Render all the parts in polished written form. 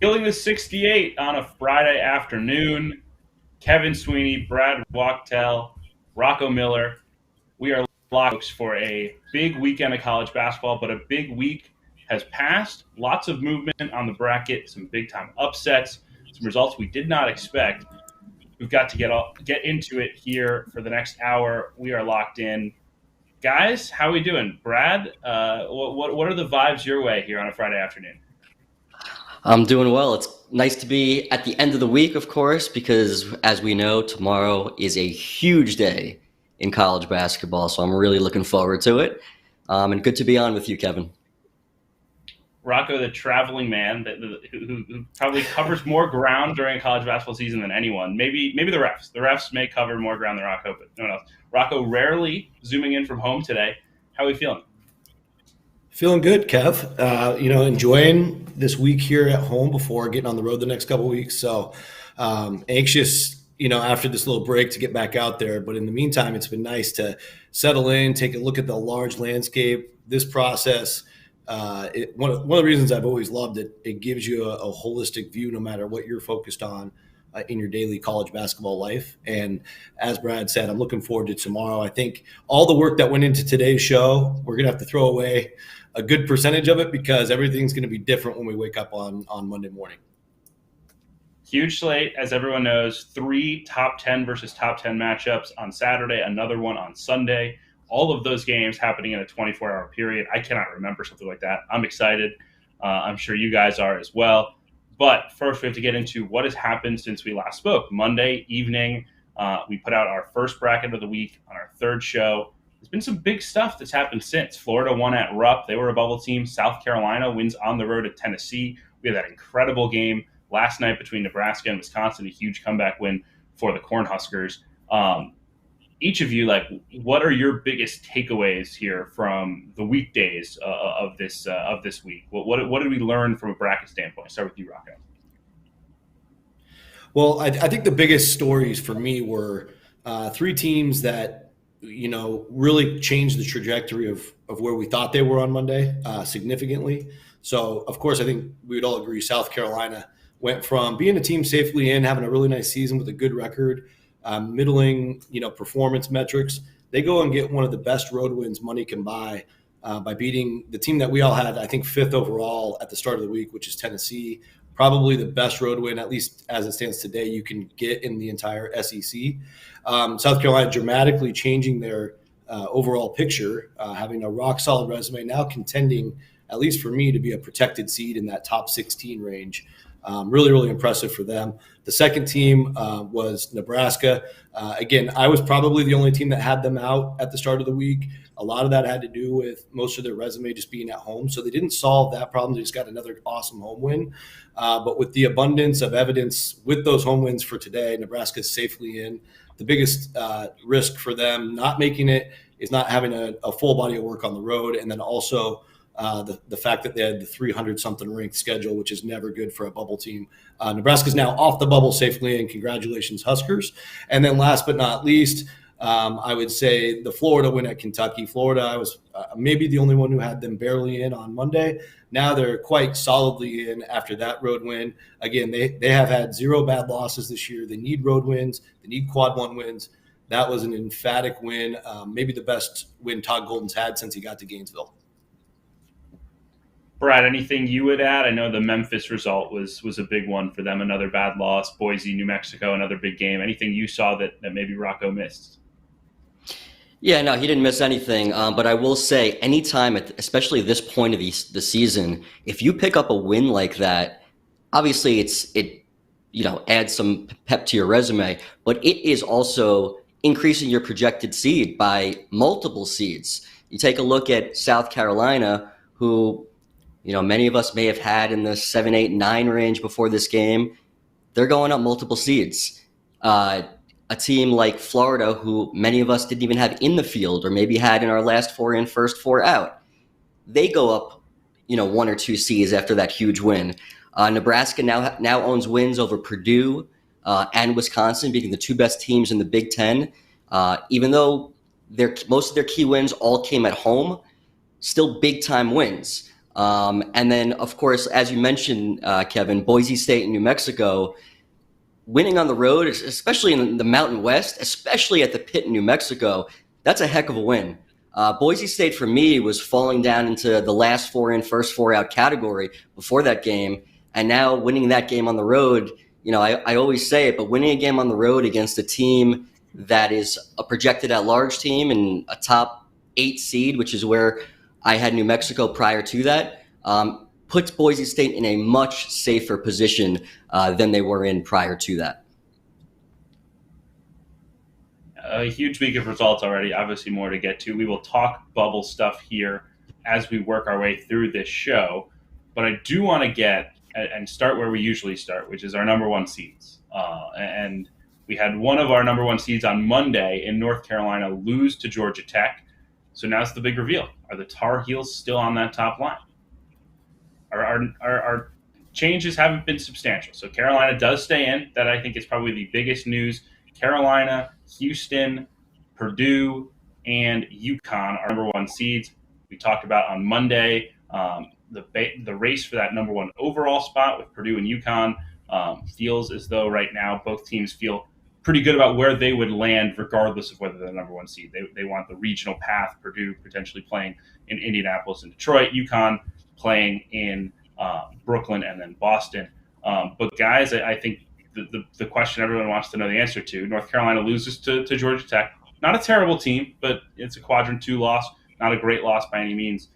Feeling the 68 on a Friday afternoon. Kevin Sweeney, Brad Wachtel, Rocco Miller. We are locked for a big weekend of college basketball, but a big week has passed. Lots of movement on the bracket, some big-time upsets, some results we did not expect. We've got to get into it here for the next hour. We are locked in. Guys, how are we doing? Brad, what are the vibes your way here on a Friday afternoon? I'm doing well. It's nice to be at the end of the week, of course, because as we know, tomorrow is a huge day in college basketball. So I'm really looking forward to it. And good to be on with you, Kevin. Rocco, the traveling man who probably covers more ground during a college basketball season than anyone. Maybe the refs. The refs may cover more ground than Rocco, but no one else. Rocco rarely zooming in from home today. How are we feeling? Feeling good, Kev. Enjoying this week here at home before getting on the road the next couple of weeks. So anxious, after this little break to get back out there. But in the meantime, it's been nice to settle in, take a look at the large landscape. This process, one of the reasons I've always loved it, it gives you a holistic view no matter what you're focused on in your daily college basketball life. And as Brad said, I'm looking forward to tomorrow. I think all the work that went into today's show, we're going to have to throw away a good percentage of it because everything's going to be different when we wake up on Monday morning. Huge slate, as everyone knows, 3 top 10 versus top 10 matchups on Saturday, another one on Sunday. All of those games happening in a 24-hour period. I cannot remember something like that. I'm excited. I'm sure you guys are as well. But first, we have to get into what has happened since we last spoke. Monday evening, we put out our first bracket of the week on our third show. There's been some big stuff that's happened since. Florida won at Rupp. They were a bubble team. South Carolina wins on the road at Tennessee. We had that incredible game last night between Nebraska and Wisconsin, a huge comeback win for the Cornhuskers. Each of you, what are your biggest takeaways here from the weekdays of this week? What did we learn from a bracket standpoint? Start with you, Rocco. Well, I think the biggest stories for me were 3 teams that really changed the trajectory of where we thought they were on Monday significantly. So, of course, I think we would all agree South Carolina went from being a team safely in, having a really nice season with a good record, middling, performance metrics. They go and get one of the best road wins money can buy by beating the team that we all had, I think, 5th overall at the start of the week, which is Tennessee. Probably the best road win, at least as it stands today, you can get in the entire SEC. South Carolina dramatically changing their overall picture, having a rock-solid resume, now contending, at least for me, to be a protected seed in that top 16 range. Really, really impressive for them. The second team was Nebraska. Again, I was probably the only team that had them out at the start of the week. A lot of that had to do with most of their resume just being at home. So they didn't solve that problem. They just got another awesome home win. But with the abundance of evidence with those home wins for today, Nebraska is safely in. The biggest risk for them not making it is not having a full body of work on the road. And then also the fact that they had the 300-something ranked schedule, which is never good for a bubble team. Nebraska's now off the bubble safely, and congratulations, Huskers. And then last but not least, I would say the Florida win at Kentucky. Florida, I was maybe the only one who had them barely in on Monday. Now they're quite solidly in after that road win. Again, they have had 0 bad losses this year. They need road wins. They need quad 1 wins. That was an emphatic win, maybe the best win Todd Golden's had since he got to Gainesville. Brad, anything you would add? I know the Memphis result was a big one for them, another bad loss. Boise, New Mexico, another big game. Anything you saw that maybe Rocco missed? Yeah, no, he didn't miss anything. But I will say, anytime, especially this point of the season, if you pick up a win like that, obviously it adds some pep to your resume, but it is also increasing your projected seed by multiple seeds. You take a look at South Carolina, who many of us may have had in the 7, 8, 9 range before this game. They're going up multiple seeds. A team like Florida, who many of us didn't even have in the field or maybe had in our last 4 in, first 4 out, they go up, 1 or 2 seeds after that huge win. Nebraska now owns wins over Purdue and Wisconsin, being the 2 best teams in the Big Ten. Even though most of their key wins all came at home, still big-time wins. And then, of course, as you mentioned, Kevin, Boise State and New Mexico, winning on the road, especially in the Mountain West, especially at the Pit in New Mexico, that's a heck of a win. Boise State, for me, was falling down into the last four in, first four out category before that game. And now winning that game on the road, I always say it, but winning a game on the road against a team that is a projected at-large team and a top 8 seed, which is where I had New Mexico prior to that, puts Boise State in a much safer position than they were in prior to that. A huge week of results already, obviously more to get to. We will talk bubble stuff here as we work our way through this show, but I do want to get and start where we usually start, which is our number one seeds. And we had one of our number one seeds on Monday in North Carolina lose to Georgia Tech. So now's the big reveal. Are the Tar Heels still on that top line? Our changes haven't been substantial. So Carolina does stay in. That, I think, is probably the biggest news. Carolina, Houston, Purdue, and UConn are number one seeds. We talked about on Monday the race for that number one overall spot with Purdue and UConn. Feels as though right now both teams feel pretty good about where they would land regardless of whether they're the number one seed. They want the regional path, Purdue potentially playing in Indianapolis and Detroit, UConn playing in Brooklyn and then Boston. But guys, I think the question everyone wants to know the answer to, North Carolina loses to Georgia Tech. Not a terrible team, but it's a quadrant 2 loss, not a great loss by any means.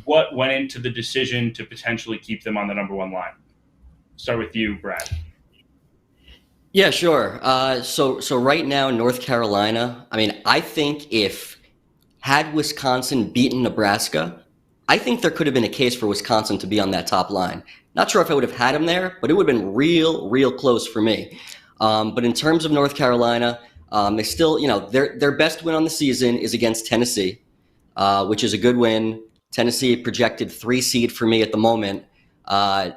What went into the decision to potentially keep them on the number one line? Start with you, Brad. Yeah, sure. So right now, North Carolina, I think had Wisconsin beaten Nebraska, I think there could have been a case for Wisconsin to be on that top line. Not sure if I would have had them there, but it would have been real close for me. But in terms of North Carolina, they still, their best win on the season is against Tennessee, which is a good win. Tennessee projected 3 seed for me at the moment. I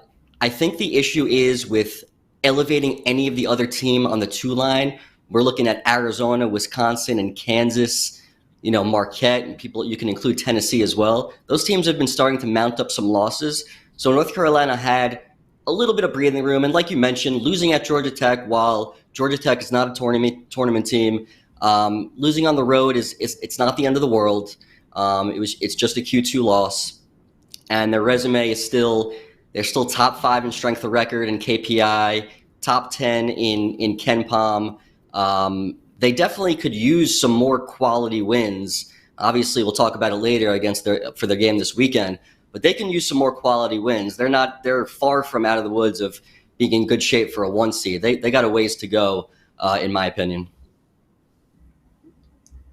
think the issue is with elevating any of the other team on the 2 line. We're looking at Arizona, Wisconsin, and Kansas, Marquette, and people, you can include Tennessee as well. Those teams have been starting to mount up some losses. So North Carolina had a little bit of breathing room. And like you mentioned, losing at Georgia Tech, while Georgia Tech is not a tournament team, losing on the road it's not the end of the world. It's just a Q2 loss. And their resume is they're still top 5 in strength of record in KPI, top 10 in KenPom. They definitely could use some more quality wins. Obviously, we'll talk about it later for their game this weekend, but they can use some more quality wins. They're far from out of the woods of being in good shape for a 1 seed. They got a ways to go, in my opinion.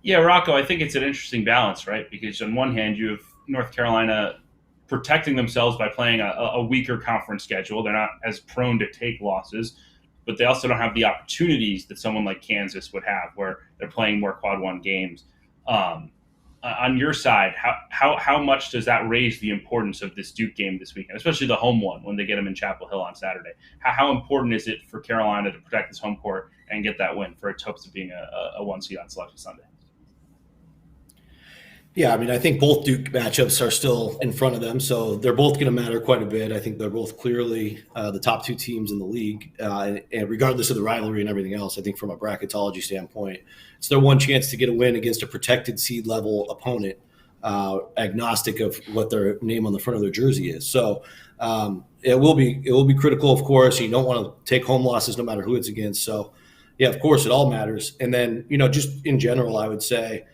Yeah, Rocco, I think it's an interesting balance, right? Because on one hand, you have North Carolina protecting themselves by playing a weaker conference schedule. They're not as prone to take losses, but they also don't have the opportunities that someone like Kansas would have, where they're playing more quad 1 games. On your side, how much does that raise the importance of this Duke game this weekend, especially the home one when they get them in Chapel Hill on Saturday? How important is it for Carolina to protect this home court and get that win for its hopes of being a 1 seed on Selection Sunday? Yeah, I think both Duke matchups are still in front of them, so they're both going to matter quite a bit. I think they're both clearly the top 2 teams in the league, and regardless of the rivalry and everything else, I think from a bracketology standpoint, it's their one chance to get a win against a protected seed level opponent, agnostic of what their name on the front of their jersey is. So it will be critical, of course. You don't want to take home losses no matter who it's against. So yeah, of course, it all matters. And then just in general, I would say.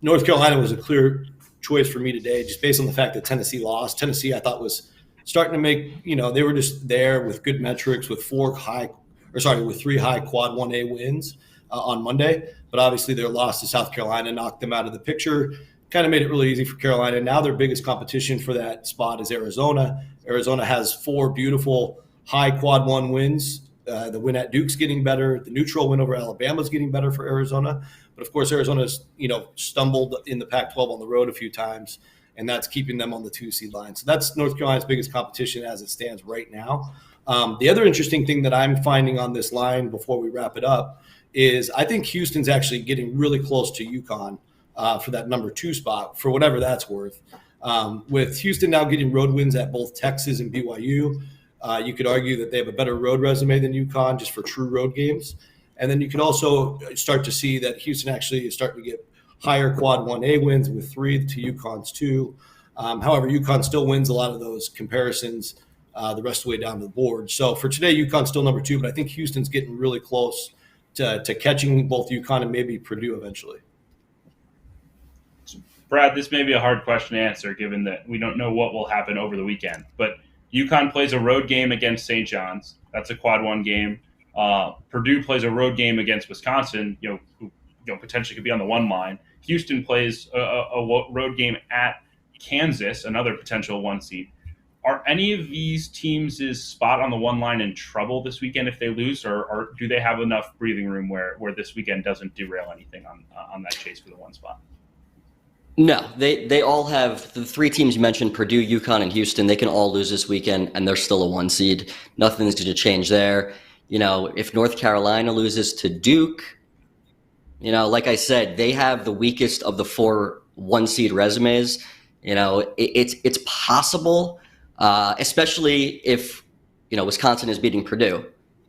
North Carolina was a clear choice for me today, just based on the fact that Tennessee lost. Tennessee, I thought, was starting to make, they were just there with good metrics with 3 high quad 1A wins on Monday. But obviously their loss to South Carolina knocked them out of the picture, kind of made it really easy for Carolina. Now their biggest competition for that spot is Arizona. Arizona has 4 beautiful high quad 1 wins. The win at Duke's getting better. The neutral win over Alabama's getting better for Arizona. But, of course, Arizona's, stumbled in the Pac-12 on the road a few times, and that's keeping them on the 2 seed line. So that's North Carolina's biggest competition as it stands right now. The other interesting thing that I'm finding on this line before we wrap it up is I think Houston's actually getting really close to UConn for that number 2 spot, for whatever that's worth. With Houston now getting road wins at both Texas and BYU, you could argue that they have a better road resume than UConn just for true road games. And then you could also start to see that Houston actually is starting to get higher quad 1A wins with 3 to UConn's 2. However, UConn still wins a lot of those comparisons the rest of the way down to the board. So for today, UConn's still number 2, but I think Houston's getting really close to catching both UConn and maybe Purdue eventually. Brad, this may be a hard question to answer given that we don't know what will happen over the weekend. But UConn plays a road game against St. John's. That's a quad 1 game. Purdue plays a road game against Wisconsin, who potentially could be on the 1 line. Houston plays a road game at Kansas, another potential 1 seed. Are any of these teams' spot on the 1 line in trouble this weekend if they lose, or do they have enough breathing room where this weekend doesn't derail anything on that chase for the 1 spot? No, they all have the 3 teams you mentioned, Purdue, UConn, and Houston. They can all lose this weekend, and they're still a 1 seed. Nothing's going to change there. If North Carolina loses to Duke, like I said, they have the weakest of the 4 1 seed resumes. It's possible, especially if Wisconsin is beating Purdue.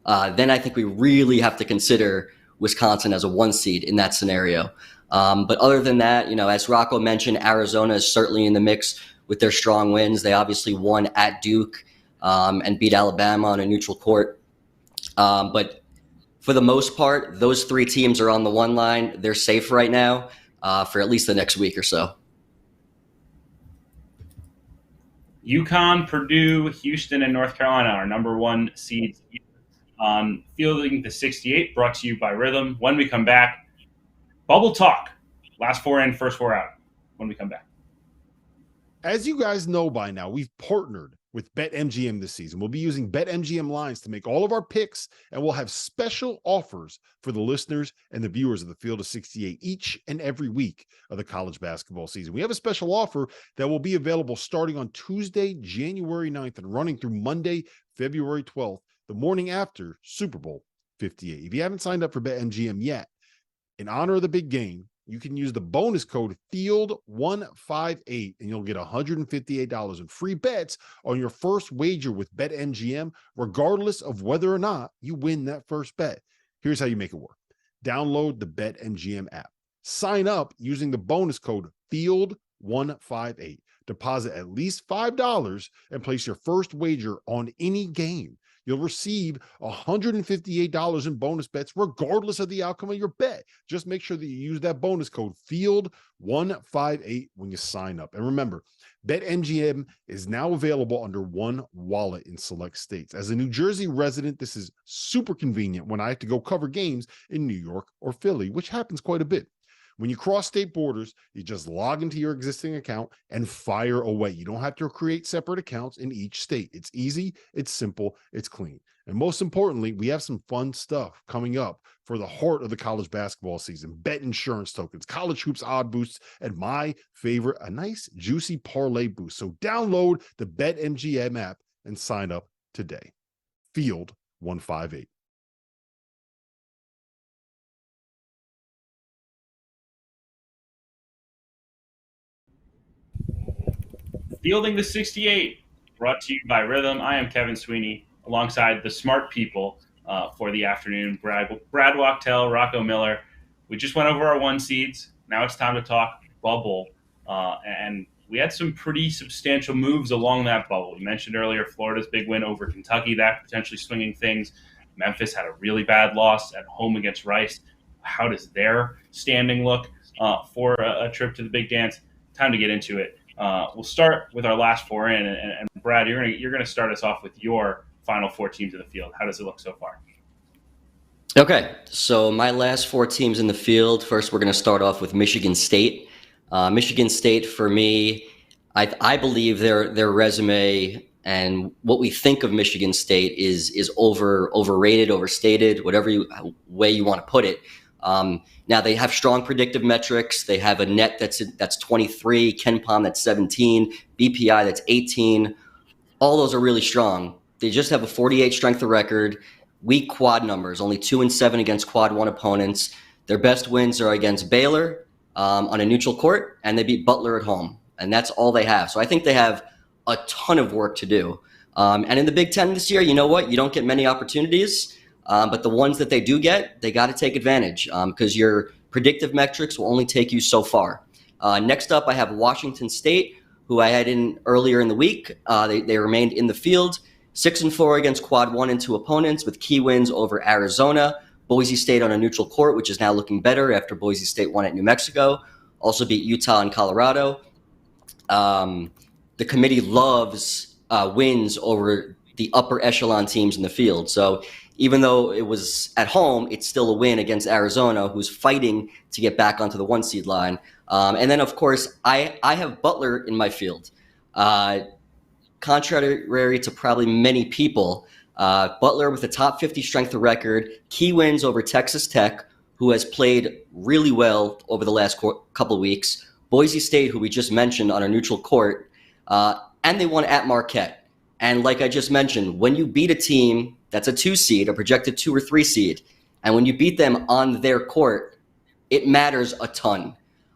Then I think we really have to consider Wisconsin as a 1 seed in that scenario. But other than that, as Rocco mentioned, Arizona is certainly in the mix with their strong wins. They obviously won at Duke and beat Alabama on a neutral court. But for the most part, those 3 teams are on the 1 line. They're safe right now for at least the next week or so. UConn, Purdue, Houston, and North Carolina are number 1 seeds on Fielding the 68, brought to you by Rhythm. When we come back, Bubble Talk. Last 4 in, first 4 out when we come back. As you guys know by now, we've partnered with BetMGM this season. We'll be using BetMGM lines to make all of our picks, and we'll have special offers for the listeners and the viewers of the Field of 68 each and every week of the college basketball season. We have a special offer that will be available starting on Tuesday, January 9th and running through Monday, February 12th, the morning after Super Bowl 58. If you haven't signed up for BetMGM yet, in honor of the big game, you can use the bonus code FIELD158 and you'll get $158 in free bets on your first wager with BetMGM, regardless of whether or not you win that first bet. Here's how you make it work. Download the BetMGM app. Sign up using the bonus code FIELD158. Deposit at least $5 and place your first wager on any game. You'll receive $158 in bonus bets regardless of the outcome of your bet. Just make sure that you use that bonus code FIELD158 when you sign up. And remember, BetMGM is now available under one wallet in select states. As a New Jersey resident, this is super convenient when I have to go cover games in New York or Philly, which happens quite a bit. When you cross state borders, you just log into your existing account and fire away. You don't have to create separate accounts in each state. It's easy, it's simple, it's clean. And most importantly, we have some fun stuff coming up for the heart of the college basketball season. Bet insurance tokens, college hoops odd boosts, and my favorite, a nice juicy parlay boost. So download the BetMGM app and sign up today. Field 158. Fielding the 68, brought to you by Rhythm. I am Kevin Sweeney, alongside the smart people for the afternoon, Brad Wachtel, Rocco Miller. We just went over our 1 seeds. Now it's time to talk bubble. And we had some pretty substantial moves along that bubble. You mentioned earlier Florida's big win over Kentucky, that potentially swinging things. Memphis had a really bad loss at home against Rice. How does their standing look for a trip to the big dance? Time to get into it. We'll start with our last 4 in, and Brad, you're gonna start us off with your final 4 teams in the field. How does it look so far? Okay, so my last 4 teams in the field. First, we're going to start off with Michigan State. Michigan State, for me, I believe their resume and what we think of Michigan State is overrated, overstated, whatever way you want to put it. Now they have strong predictive metrics. They have a net that's 23, Ken Palm that's 17, BPI that's 18. All those are really strong. They just have a 48 strength of record, weak quad numbers, only 2-7 against quad 1 opponents. Their best wins are against Baylor on a neutral court, and they beat Butler at home. and that's all they have. So I think they have a ton of work to do. And in the Big Ten this year, you know what? You don't get many opportunities, but the ones that they do get, they got to take advantage because your predictive metrics will only take you so far. Next up, I have Washington State, who I had in earlier in the week. They remained in the field, 6-4 against quad 1 and 2 opponents with key wins over Arizona, Boise State on a neutral court, which is now looking better after Boise State won at New Mexico. Also beat Utah and Colorado. The committee loves wins over the upper echelon teams in the field. So even though it was at home, it's still a win against Arizona, who's fighting to get back onto the 1 seed line. And then, of course, I have Butler in my field. Contrary to probably many people, Butler with a top 50 strength of record, key wins over Texas Tech, who has played really well over the last couple of weeks, Boise State, who we just mentioned on a neutral court, and they won at Marquette. And like I just mentioned, when you beat a team that's a 2 seed, a projected 2 or 3 seed, and when you beat them on their court, it matters a ton.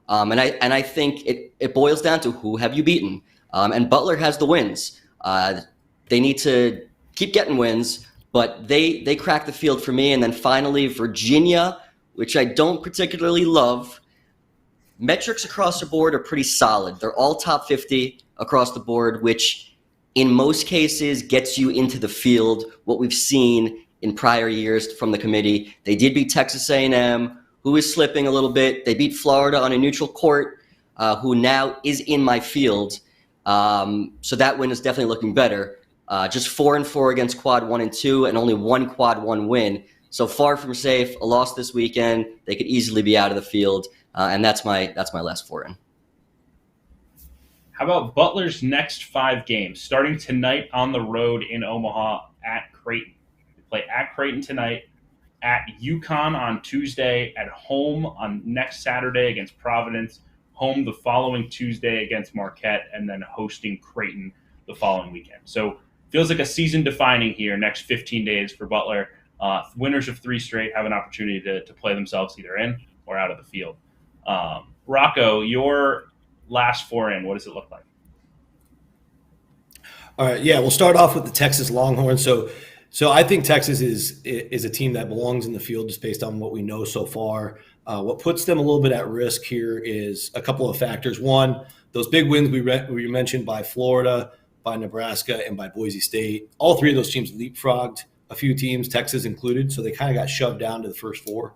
And I think it boils down to who have you beaten. And Butler has the wins. They need to keep getting wins, but they crack the field for me. And then finally, Virginia, which I don't particularly love. Metrics across the board are pretty solid. They're all top 50 across the board, which in most cases gets you into the field, what we've seen in prior years from the committee. They did beat Texas A&M, who is slipping a little bit. They beat Florida on a neutral court, who now is in my field. So that win is definitely looking better. Just 4-4 against quad 1 and 2 and only 1 quad 1 win. So far from safe, a loss this weekend. They could easily be out of the field. And that's my last 4 in. How about Butler's next 5 games? Starting tonight on the road in Omaha at Creighton. They play at Creighton tonight, at UConn on Tuesday, at home on next Saturday against Providence, home the following Tuesday against Marquette, and then hosting Creighton the following weekend. So feels like a season defining here, next 15 days for Butler. Winners of 3 straight have an opportunity to play themselves either in or out of the field. Rocco, your last 4 in, what does it look like? All right, yeah, we'll start off with the Texas Longhorns. So I think Texas is a team that belongs in the field just based on what we know so far. What puts them a little bit at risk here is a couple of factors. One, those big wins we mentioned by Florida, by Nebraska, and by Boise State. All 3 of those teams leapfrogged a few teams, Texas included, so they kind of got shoved down to the first 4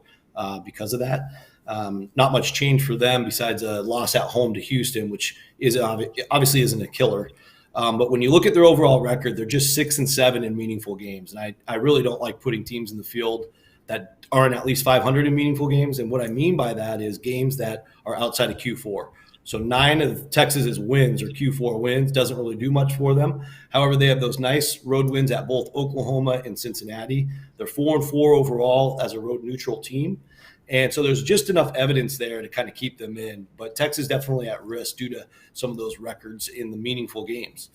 because of that. Not much change for them besides a loss at home to Houston, which is obviously isn't a killer. But when you look at their overall record, they're just 6-7 in meaningful games. And I really don't like putting teams in the field that aren't at least 500 in meaningful games. And what I mean by that is games that are outside of Q4. So 9 of Texas's wins or Q4 wins doesn't really do much for them. However, they have those nice road wins at both Oklahoma and Cincinnati. They're 4-4 overall as a road neutral team. And so there's just enough evidence there to kind of keep them in. But Texas definitely at risk due to some of those records in the meaningful games.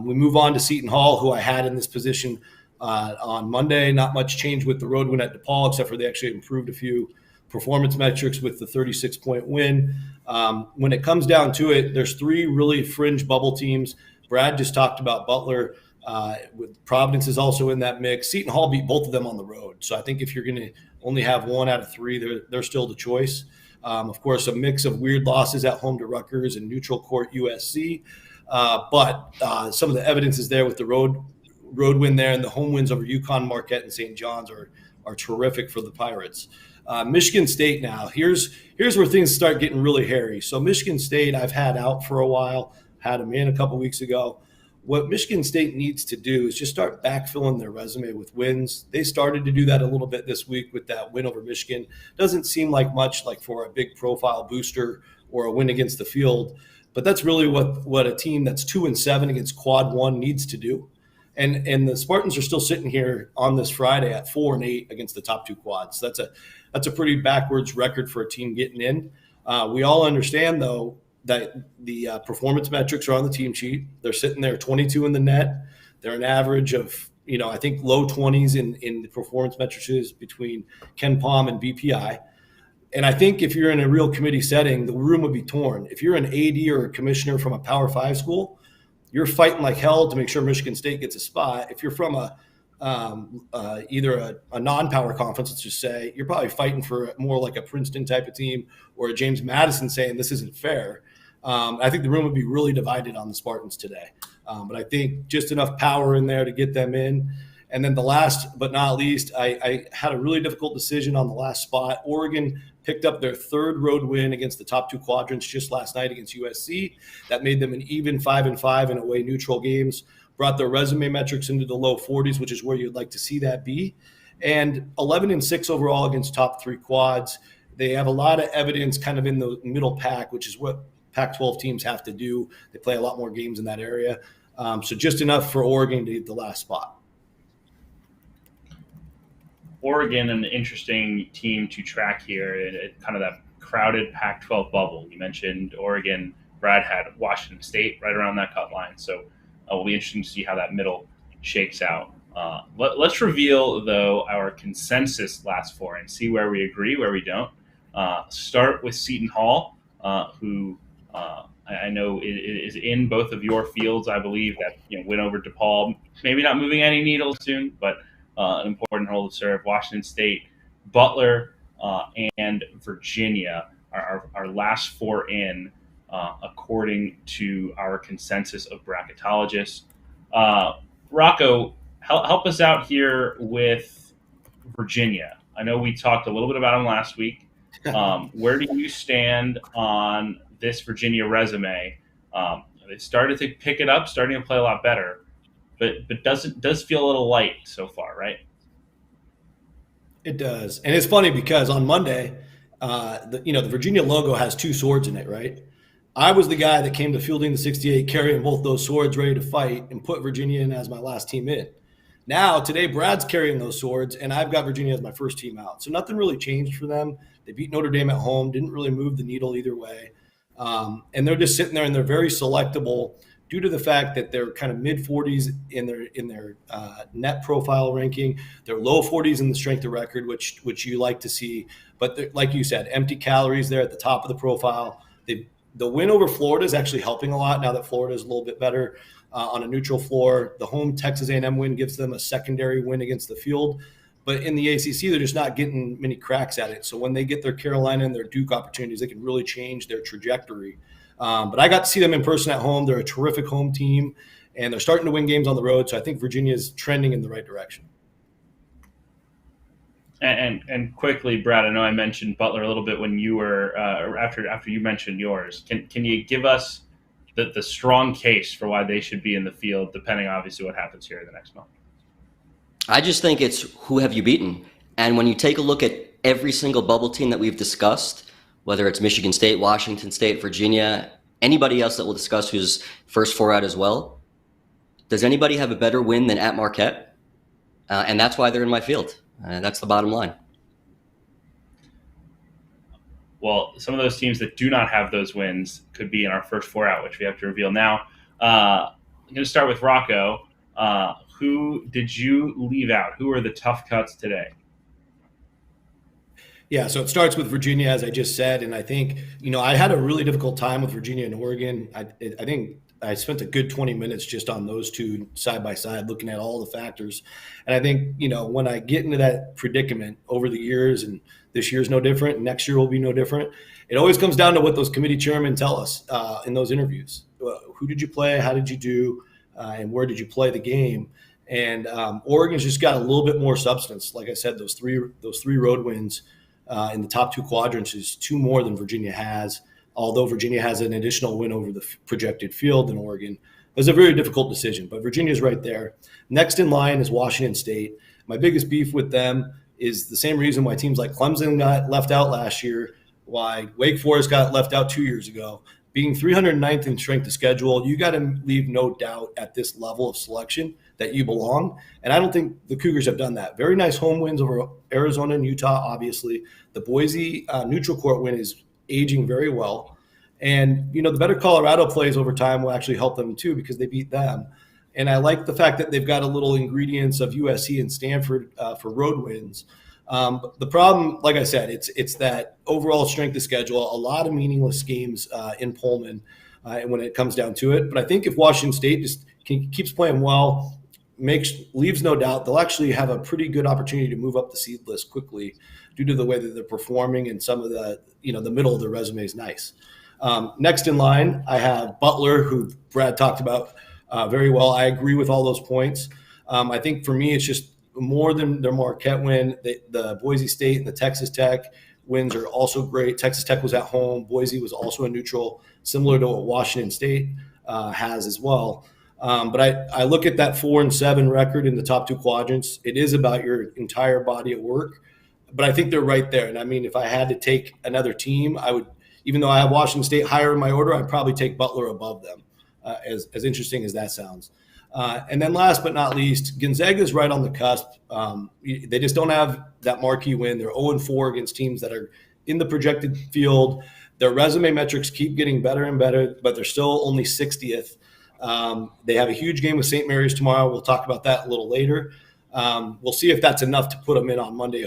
We move on to Seton Hall, who I had in this position on Monday. Not much change with the road win at DePaul, except for they actually improved a few performance metrics with the 36-point win. When it comes down to it, there's 3 really fringe bubble teams. Brad just talked about Butler. With Providence is also in that mix. Seton Hall beat both of them on the road. So I think if you're going to only have 1 out of 3, they're still the choice. Of course, a mix of weird losses at home to Rutgers and neutral court USC. But some of the evidence is there with the road win there, and the home wins over UConn, Marquette, and St. John's are terrific for the Pirates. Michigan State now. Here's where things start getting really hairy. So Michigan State I've had out for a while, had them in a couple weeks ago. What Michigan State needs to do is just start backfilling their resume with wins. They started to do that a little bit this week with that win over Michigan. Doesn't seem like much like for a big profile booster or a win against the field, but that's really what a team that's 2-7 against quad 1 needs to do. And the Spartans are still sitting here on this Friday at 4-8 against the top 2 quads. That's a pretty backwards record for a team getting in. We all understand though that the performance metrics are on the team sheet. They're sitting there 22 in the net. They're an average of, I think low 20s in the performance metrics between Ken Palm and BPI. And I think if you're in a real committee setting, the room would be torn. If you're an AD or a commissioner from a Power 5 school, you're fighting like hell to make sure Michigan State gets a spot. If you're from either a non-power conference, let's just say, you're probably fighting for more like a Princeton type of team or a James Madison saying this isn't fair. I think the room would be really divided on the Spartans today. But I think just enough power in there to get them in. And then the last but not least, I had a really difficult decision on the last spot. Oregon picked up their third road win against the top two quadrants just last night against USC. That made them an even 5-5 in away neutral games, brought their resume metrics into the low 40s, which is where you'd like to see that be. And 11-6 overall against top three quads. They have a lot of evidence kind of in the middle pack, which is what Pac-12 teams have to do. They play a lot more games in that area. So just enough for Oregon to get the last spot. Oregon, an interesting team to track here in kind of that crowded Pac-12 bubble. You mentioned Oregon. Brad had Washington State right around that cut line. So it'll be interesting to see how that middle shakes out. Let's reveal, though, our consensus last four and see where we agree, where we don't. Start with Seton Hall, who I know is in both of your fields, I believe, that win over DePaul. Maybe not moving any needles soon, but an important role to serve. Washington State, Butler, and Virginia are our last four in, according to our consensus of bracketologists. Rocco, help us out here with Virginia. I know we talked a little bit about them last week. Where do you stand on this Virginia resume? They started to pick it up, starting to play a lot better, but does feel a little light so far, right? It does. And it's funny because on Monday, the Virginia logo has two swords in it, right? I was the guy that came to fielding the 68, carrying both those swords, ready to fight, and put Virginia in as my last team in. Now, today, Brad's carrying those swords, and I've got Virginia as my first team out. So nothing really changed for them. They beat Notre Dame at home, didn't really move the needle either way. And they're just sitting there, and they're very selectable due to the fact that they're kind of mid-40s in their net profile ranking. They're low 40s in the strength of record, which you like to see. But like you said, empty calories there at the top of the profile. The win over Florida is actually helping a lot now that Florida is a little bit better on a neutral floor. The home Texas A&M win gives them a secondary win against the field. But in the ACC, they're just not getting many cracks at it. So when they get their Carolina and their Duke opportunities, they can really change their trajectory. But I got to see them in person at home. They're a terrific home team, and they're starting to win games on the road. So I think Virginia is trending in the right direction. And quickly, Brad, I know I mentioned Butler a little bit when you were after you mentioned yours. Can you give us the strong case for why they should be in the field, depending obviously what happens here in the next month? I just think it's who have you beaten? And when you take a look at every single bubble team that we've discussed, whether it's Michigan State, Washington State, Virginia, anybody else that we'll discuss who's first four out as well, does anybody have a better win than at Marquette? And that's why they're in my field. That's the bottom line. Well, some of those teams that do not have those wins could be in our first four out, which we have to reveal now. I'm going to start with Rocco. Who did you leave out? Who are the tough cuts today? Yeah, so it starts with Virginia, as I just said. And I think, I had a really difficult time with Virginia and Oregon. I think I spent a good 20 minutes just on those two side by side, looking at all the factors. And I think, when I get into that predicament over the years, and this year's no different, and next year will be no different, it always comes down to what those committee chairmen tell us in those interviews. Who did you play? How did you do? And where did you play the game? And Oregon's just got a little bit more substance. Like I said, those three road wins in the top two quadrants is two more than Virginia has. Although Virginia has an additional win over the projected field in Oregon. It was a very difficult decision, but Virginia's right there. Next in line is Washington State. My biggest beef with them is the same reason why teams like Clemson got left out last year, why Wake Forest got left out 2 years ago. Being 309th in strength of schedule, you got to leave no doubt at this level of selection that you belong. And I don't think the Cougars have done that. Very nice home wins over Arizona and Utah, obviously. The Boise neutral court win is aging very well. And, the better Colorado plays over time will actually help them too, because they beat them. And I like the fact that they've got a little ingredients of USC and Stanford for road wins. But the problem, like I said, it's that overall strength of schedule, a lot of meaningless games in Pullman when it comes down to it. But I think if Washington State just keeps playing well, leaves no doubt, they'll actually have a pretty good opportunity to move up the seed list quickly due to the way that they're performing, and some of the middle of their resume is nice. Next in line, I have Butler, who Brad talked about very well. I agree with all those points. I think for me, it's just more than their Marquette win. The Boise State and the Texas Tech wins are also great. Texas Tech was at home. Boise was also a neutral, similar to what Washington State has as well. But I look at that 4-7 record in the top two quadrants. It is about your entire body of work, but I think they're right there. And I mean, if I had to take another team, I would, even though I have Washington State higher in my order, I'd probably take Butler above them, as interesting as that sounds. And then last but not least, Gonzaga is right on the cusp. They just don't have that marquee win. They're 0-4 against teams that are in the projected field. Their resume metrics keep getting better and better, but they're still only 60th. They have a huge game with St. Mary's tomorrow. We'll talk about that a little later. We'll see if that's enough to put them in on Monday,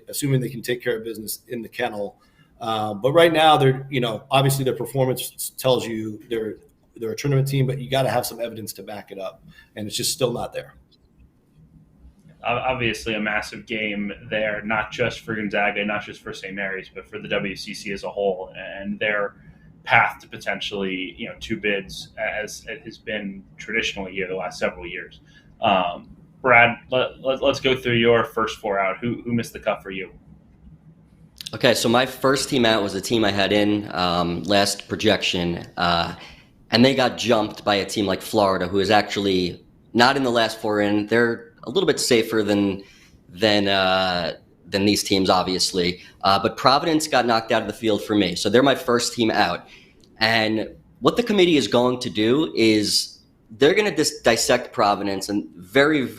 assuming they can take care of business in the kennel. But right now, they're, obviously their performance tells you they're a tournament team, but you got to have some evidence to back it up, and it's just still not there. Obviously, a massive game there, not just for Gonzaga, not just for St. Mary's, but for the WCC as a whole, and their path to potentially, two bids, as it has been traditionally here the last several years. Brad, let's go through your first four out. Who missed the cut for you? Okay, so my first team out was a team I had in last projection, and they got jumped by a team like Florida, who is actually not in the last four in. They're a little bit safer than these teams, obviously. But Providence got knocked out of the field for me, so they're my first team out. And what the committee is going to do is they're going to dissect Providence, and they're going to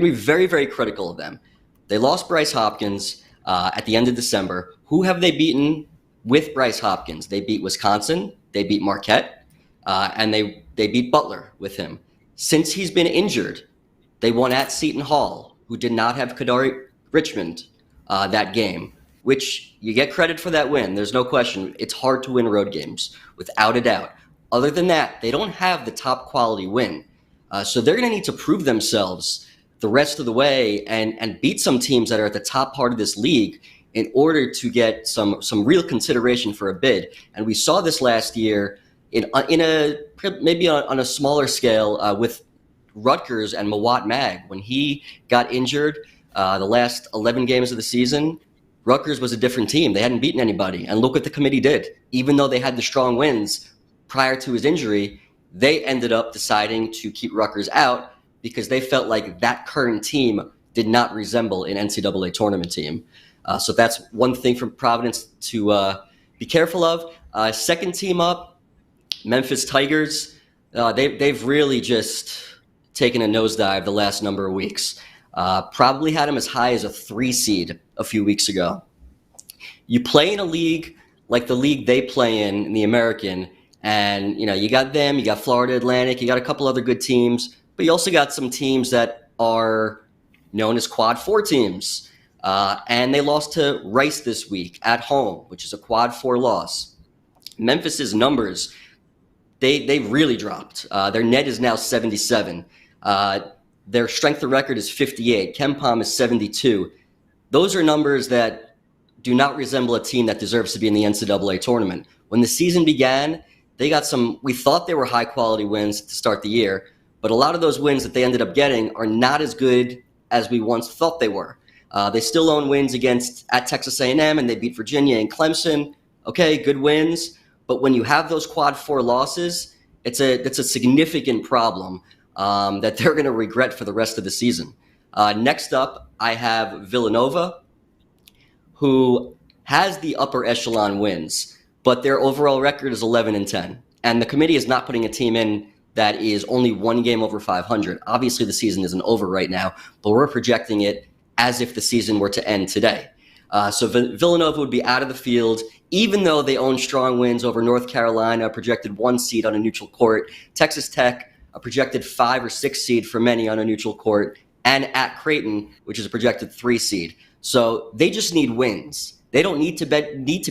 be very, very critical of them. They lost Bryce Hopkins at the end of December. Who have they beaten with Bryce Hopkins? They beat Wisconsin, they beat Marquette, and they beat Butler with him. Since he's been injured, they won at Seton Hall, who did not have Kadari Richmond that game, which you get credit for that win. There's no question. It's hard to win road games, without a doubt. Other than that, they don't have the top quality win. So they're going to need to prove themselves the rest of the way and beat some teams that are at the top part of this league in order to get some real consideration for a bid. And we saw this last year maybe on a smaller scale with Rutgers and Mawat Mag. When he got injured the last 11 games of the season, Rutgers was a different team. They hadn't beaten anybody. And look what the committee did. Even though they had the strong wins prior to his injury, they ended up deciding to keep Rutgers out because they felt like that current team did not resemble an NCAA tournament team. So that's one thing from Providence to be careful of. Second team up, Memphis Tigers. They've really just taken a nosedive the last number of weeks. Probably had them as high as a 3 seed a few weeks ago. You play in a league like the league they play in the American, and you got them, you got Florida Atlantic, you got a couple other good teams, but you also got some teams that are known as Quad 4 teams. And they lost to Rice this week at home, which is a Quad 4 loss. Memphis's numbers, they really dropped. Their net is now 77. Their strength of record is 58. KenPom is 72. Those are numbers that do not resemble a team that deserves to be in the NCAA tournament. When the season began, they got we thought they were high quality wins to start the year, but a lot of those wins that they ended up getting are not as good as we once thought they were. They still own wins at Texas A&M, and they beat Virginia and Clemson. Okay, good wins. But when you have those Quad 4 losses, it's a significant problem that they're going to regret for the rest of the season. Next up, I have Villanova, who has the upper echelon wins, but their overall record is 11-10. And the committee is not putting a team in that is only one game over 500. Obviously, the season isn't over right now, but we're projecting it as if the season were to end today. So Villanova would be out of the field, even though they own strong wins over North Carolina, a projected 1 seed on a neutral court, Texas Tech, a projected 5 or 6 seed for many on a neutral court, and at Creighton, which is a projected 3 seed. So they just need wins. They don't need to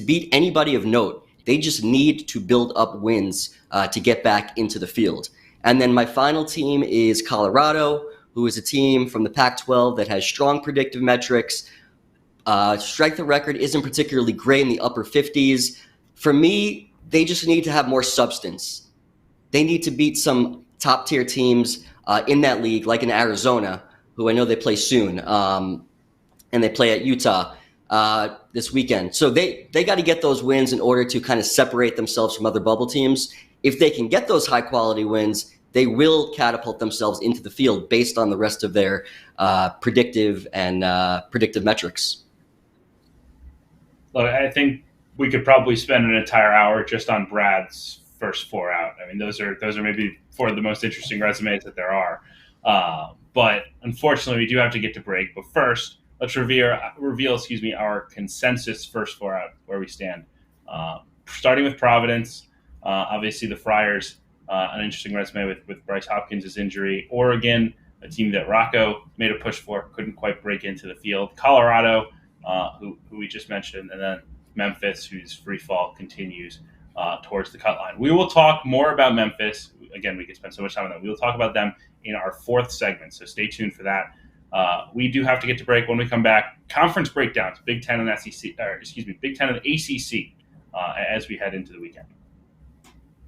beat anybody of note. They just need to build up wins to get back into the field. And then my final team is Colorado, who is a team from the Pac-12 that has strong predictive metrics. Strength of record isn't particularly great in the upper 50s. For me, they just need to have more substance. They need to beat some top-tier teams in that league, like in Arizona, who I know they play soon, and they play at Utah this weekend. So they got to get those wins in order to kind of separate themselves from other bubble teams. If they can get those high-quality wins, they will catapult themselves into the field based on the rest of their predictive metrics. Look, I think we could probably spend an entire hour just on Brad's first four out. I mean, those are maybe four of the most interesting resumes that there are. But unfortunately, we do have to get to break. But first, let's reveal our consensus first four out, where we stand. Starting with Providence, obviously the Friars, an interesting resume with Bryce Hopkins' injury. Oregon, a team that Rocco made a push for, couldn't quite break into the field. Colorado, who we just mentioned, and then Memphis, whose free fall continues towards the cut line. We will talk more about Memphis. Again, we could spend so much time on that. We will talk about them in our fourth segment, so stay tuned for that. We do have to get to break. When we come back, conference breakdowns, Big Ten and Big Ten and ACC as we head into the weekend.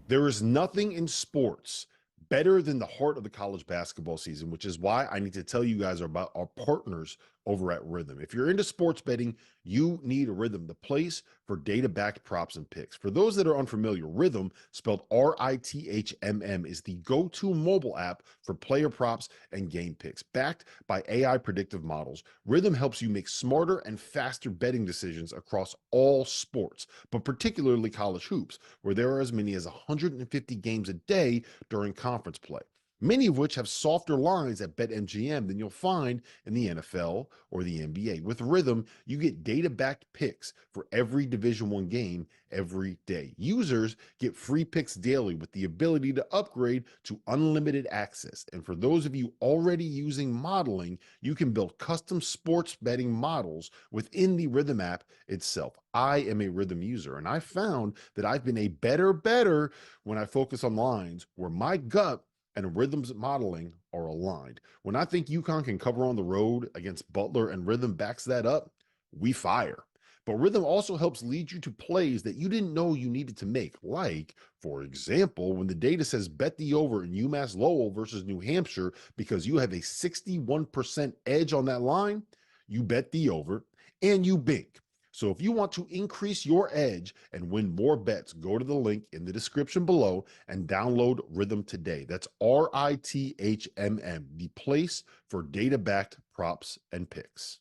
There is nothing in sports better than the heart of the college basketball season, which is why I need to tell you guys about our partners over at Rhythm. If you're into sports betting, you need Rhythm, the place for data-backed props and picks. For those that are unfamiliar, Rhythm, spelled RITHMM, is the go-to mobile app for player props and game picks. Backed by AI predictive models, Rhythm helps you make smarter and faster betting decisions across all sports, but particularly college hoops, where there are as many as 150 games a day during conference play, many of which have softer lines at BetMGM than you'll find in the NFL or the NBA. With Rhythm, you get data-backed picks for every Division I game every day. Users get free picks daily with the ability to upgrade to unlimited access. And for those of you already using modeling, you can build custom sports betting models within the Rhythm app itself. I am a Rhythm user, and I found that I've been a better when I focus on lines where my gut and Rhythm's modeling are aligned. When I think UConn can cover on the road against Butler and Rhythm backs that up, we fire. But Rhythm also helps lead you to plays that you didn't know you needed to make. Like, for example, when the data says bet the over in UMass Lowell versus New Hampshire because you have a 61% edge on that line, you bet the over and you bink. So if you want to increase your edge and win more bets, go to the link in the description below and download Rhythm today. That's RITHMM, the place for data-backed props and picks.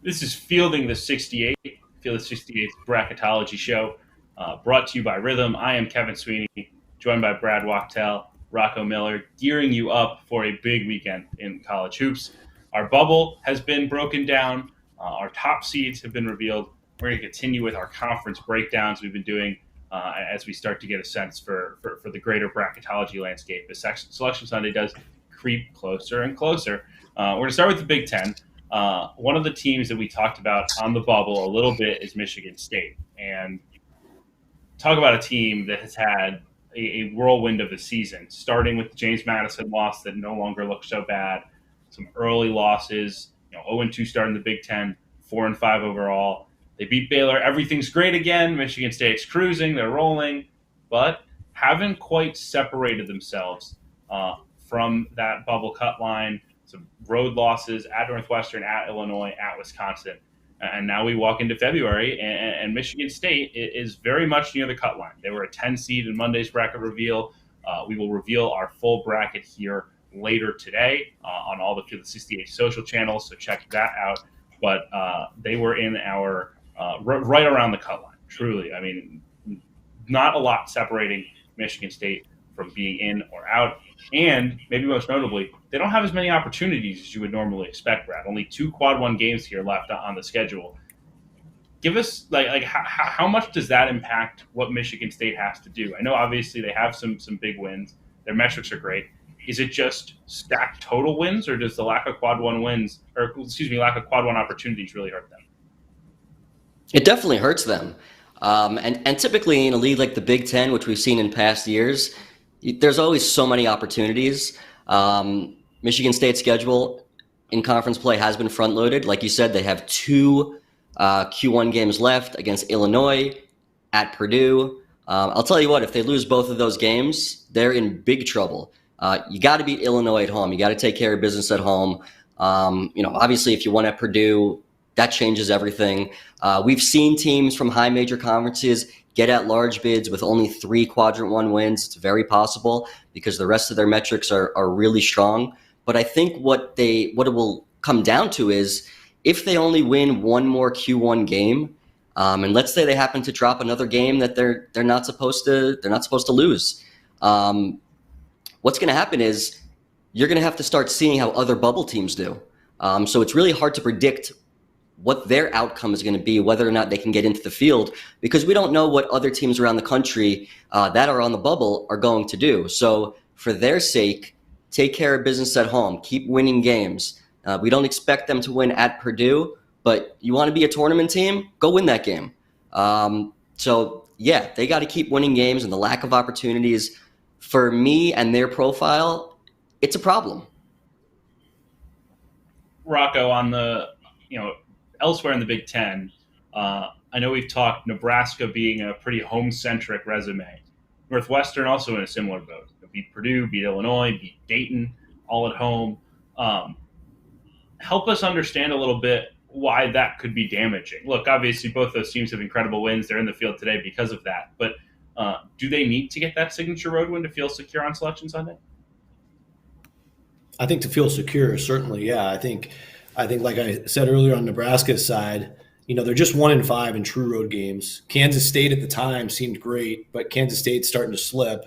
This is Fielding the 68, Field the 68's Bracketology show, brought to you by Rhythm. I am Kevin Sweeney, joined by Brad Wachtel, Rocco Miller, gearing you up for a big weekend in college hoops. Our bubble has been broken down. Our top seeds have been revealed. We're going to continue with our conference breakdowns we've been doing as we start to get a sense for the greater bracketology landscape as Selection Sunday does creep closer and closer. We're going to start with the Big Ten. One of the teams that we talked about on the bubble a little bit is Michigan State. And talk about a team that has had a whirlwind of a season, starting with the James Madison loss that no longer looks so bad, some early losses, 0-2 start in the Big Ten, 4-5 overall. They beat Baylor. Everything's great again. Michigan State's cruising. They're rolling, but haven't quite separated themselves from that bubble cut line. Some road losses at Northwestern, at Illinois, at Wisconsin. And now we walk into February, and Michigan State is very much near the cut line. They were a 10 seed in Monday's bracket reveal. We will reveal our full bracket here later today on all the Field of 68 social channels, so check that out. But they were in our right around the cut line, truly. I mean, not a lot separating Michigan State from being in or out. And maybe most notably, they don't have as many opportunities as you would normally expect, Brad. Only 2 quad 1 games here left on the schedule. Give us how much does that impact what Michigan State has to do? I know obviously they have some big wins. Their metrics are great. Is it just stacked total wins, or does the lack of quad one wins, or excuse me, lack of quad one opportunities really hurt them? It definitely hurts them. And typically in a league like the Big Ten, which we've seen in past years, there's always so many opportunities. Michigan State's schedule in conference play has been front loaded. Like you said, they have two Q1 games left against Illinois, at Purdue. I'll tell you what, if they lose both of those games, they're in big trouble. You got to beat Illinois at home. You got to take care of business at home. Obviously, if you won at Purdue, that changes everything. We've seen teams from high major conferences get at large bids with only 3 quadrant 1 wins. It's very possible because the rest of their metrics are really strong. But I think what it will come down to is if they only win one more Q1 game, and let's say they happen to drop another game that they're not supposed to lose. What's going to happen is you're going to have to start seeing how other bubble teams do. So it's really hard to predict what their outcome is going to be, whether or not they can get into the field, because we don't know what other teams around the country that are on the bubble are going to do. So for their sake, take care of business at home, keep winning games. We don't expect them to win at Purdue, but you want to be a tournament team, go win that game. So yeah, they got to keep winning games, and the lack of opportunities for me and their profile, it's a problem. Rocco, on the, elsewhere in the Big Ten, I know we've talked Nebraska being a pretty home-centric resume. Northwestern also in a similar boat. Beat Purdue, beat Illinois, beat Dayton, all at home. Help us understand a little bit why that could be damaging. Look, obviously both those teams have incredible wins. They're in the field today because of that. But do they need to get that signature road win to feel secure on Selection Sunday? I think to feel secure, certainly, yeah. I think like I said earlier on Nebraska's side, they're just 1-5 in true road games. Kansas State at the time seemed great, but Kansas State's starting to slip.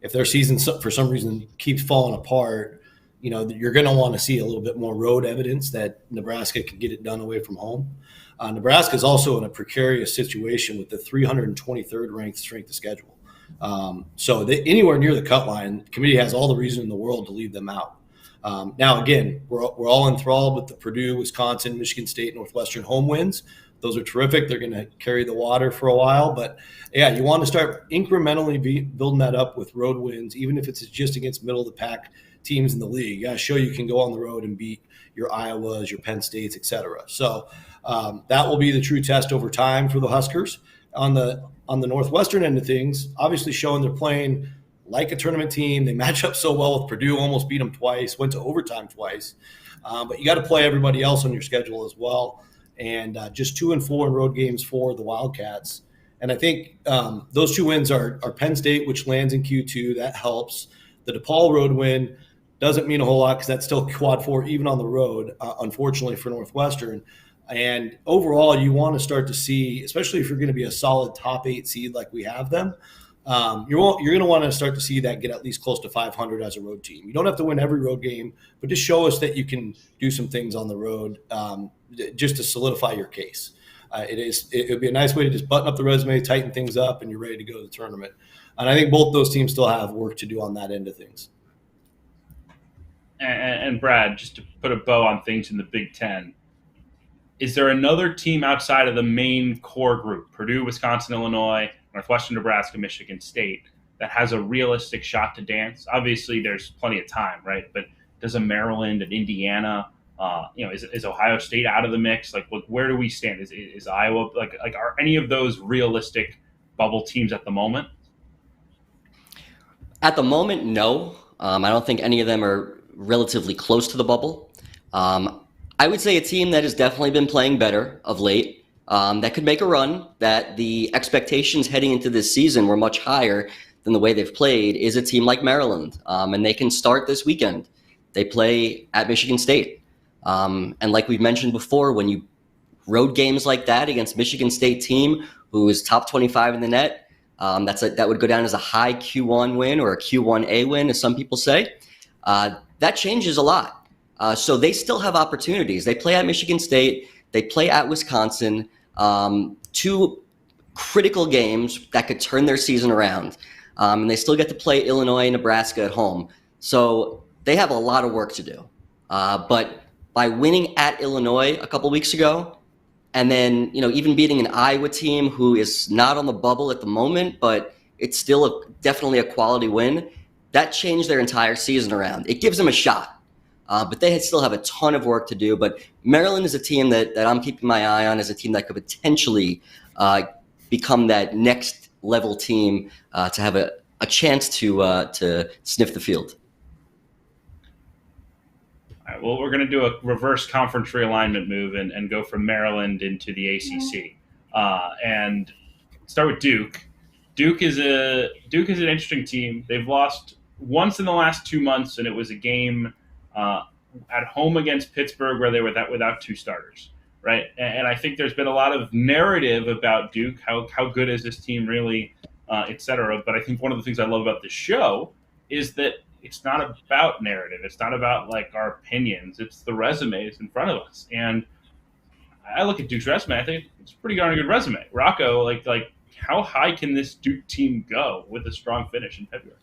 If their season for some reason keeps falling apart, you're going to want to see a little bit more road evidence that Nebraska can get it done away from home. Nebraska is also in a precarious situation with the 323rd ranked strength of schedule. So anywhere near the cut line, the committee has all the reason in the world to leave them out. Now, again, we're all enthralled with the Purdue, Wisconsin, Michigan State, Northwestern home wins. Those are terrific. They're going to carry the water for a while. But, yeah, you want to start incrementally building that up with road wins, even if it's just against middle-of-the-pack teams in the league. You got to show you can go on the road and beat your Iowas, your Penn States, et cetera. So that will be the true test over time for the Huskers. On the Northwestern end of things, obviously showing they're playing – like a tournament team. They match up so well with Purdue, almost beat them twice, went to overtime twice. But you got to play everybody else on your schedule as well. And just 2-4 in road games for the Wildcats. And I think those 2 wins are Penn State, which lands in Q2. That helps. The DePaul road win doesn't mean a whole lot because that's still quad 4 even on the road, unfortunately for Northwestern. And overall, you want to start to see, especially if you're going to be a solid top 8 seed like we have them, you're going to want to start to see that get at least close to 500 as a road team. You don't have to win every road game, but just show us that you can do some things on the road just to solidify your case. It would be a nice way to just button up the resume, tighten things up, and you're ready to go to the tournament. And I think both those teams still have work to do on that end of things. And Brad, just to put a bow on things in the Big Ten, is there another team outside of the main core group, Purdue, Wisconsin, Illinois, Northwestern, Nebraska, Michigan State, that has a realistic shot to dance? Obviously, there's plenty of time, right? But does a Maryland and Indiana, is Ohio State out of the mix? Like, where do we stand? Is Iowa like are any of those realistic bubble teams at the moment? At the moment, no. I don't think any of them are relatively close to the bubble. I would say a team that has definitely been playing better of late, that could make a run, that the expectations heading into this season were much higher than the way they've played, is a team like Maryland. And they can start this weekend. They play at Michigan State. And like we've mentioned before, when you road games like that against Michigan State team who is top 25 in the net, that would go down as a high Q1 win or a Q1A win, as some people say. That changes a lot. So they still have opportunities. They play at Michigan State. They play at Wisconsin. 2 critical games that could turn their season around. And they still get to play Illinois and Nebraska at home. So they have a lot of work to do. But by winning at Illinois a couple weeks ago, and then, even beating an Iowa team who is not on the bubble at the moment, but it's still definitely a quality win, that changed their entire season around. It gives them a shot. But they still have a ton of work to do. But Maryland is a team that I'm keeping my eye on as a team that could potentially become that next level team to have a chance to sniff the field. All right, well, we're going to do a reverse conference realignment move and go from Maryland into the ACC, and start with Duke. Duke is an interesting team. They've lost once in the last 2 months, and it was a game at home against Pittsburgh where they were without two starters, right? And I think there's been a lot of narrative about Duke, how good is this team really, et cetera. But I think one of the things I love about this show is that it's not about narrative. It's not about like our opinions. It's the resumes in front of us. And I look at Duke's resume. I think it's a pretty darn good resume. Rocco, like how high can this Duke team go with a strong finish in February?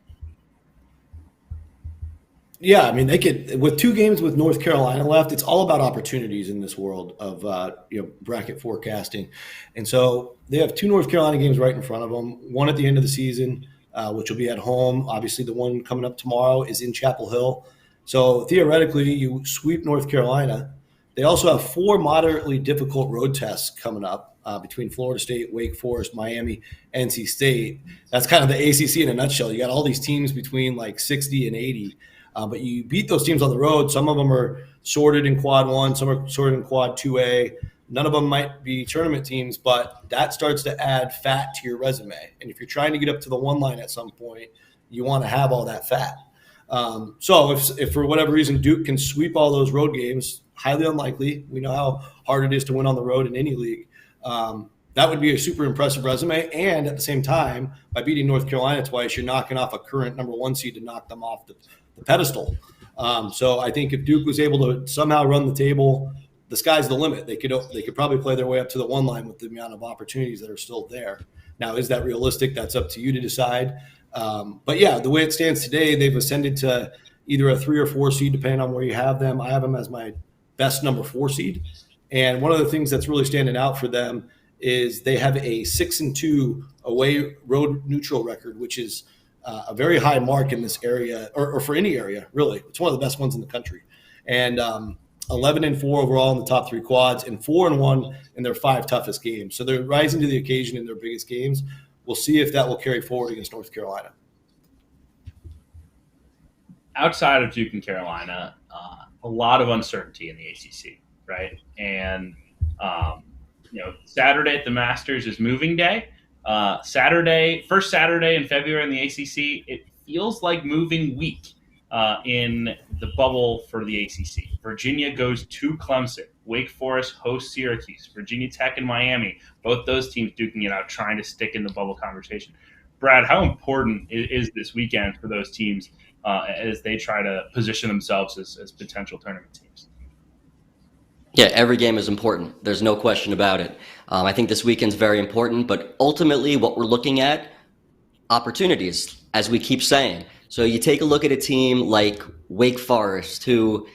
Yeah, I mean, they could, with 2 games with North Carolina left, it's all about opportunities in this world of bracket forecasting. And so they have 2 North Carolina games right in front of them, one at the end of the season, which will be at home. Obviously, the one coming up tomorrow is in Chapel Hill. So theoretically, you sweep North Carolina. They also have 4 moderately difficult road tests coming up between Florida State, Wake Forest, Miami, NC State. That's kind of the ACC in a nutshell. You got all these teams between like 60 and 80. But you beat those teams on the road. Some of them are sorted in quad 1, some are sorted in quad 2A. None of them might be tournament teams, but that starts to add fat to your resume. And if you're trying to get up to the 1 line at some point, you want to have all that fat. So if for whatever reason Duke can sweep all those road games, highly unlikely. We know how hard it is to win on the road in any league. That would be a super impressive resume. And at the same time, by beating North Carolina twice, you're knocking off a current number 1 seed to knock them off the pedestal. So I think if Duke was able to somehow run the table, the sky's the limit. They could probably play their way up to the 1 line with the amount of opportunities that are still there. Now, is that realistic? That's up to you to decide. But yeah, the way it stands today, they've ascended to either a 3 or 4 seed, depending on where you have them. I have them as my best number 4 seed. And one of the things that's really standing out for them is they have a 6-2 away road neutral record, which is a very high mark in this area, or for any area, really. It's one of the best ones in the country. And 11-4 overall in the top 3 quads, and 4-1 in their 5 toughest games. So they're rising to the occasion in their biggest games. We'll see if that will carry forward against North Carolina. Outside of Duke and Carolina, a lot of uncertainty in the ACC, right? And Saturday at the Masters is moving day. First Saturday in February in the ACC, it feels like moving week in the bubble for the ACC. Virginia goes to Clemson. Wake Forest hosts Syracuse. Virginia Tech and Miami, both those teams duking it out, trying to stick in the bubble conversation. Brad, how important is this weekend for those teams as they try to position themselves as potential tournament teams? Yeah, every game is important. There's no question about it. I think this weekend's very important, but ultimately what we're looking at, opportunities, as we keep saying. So you take a look at a team like Wake Forest, who,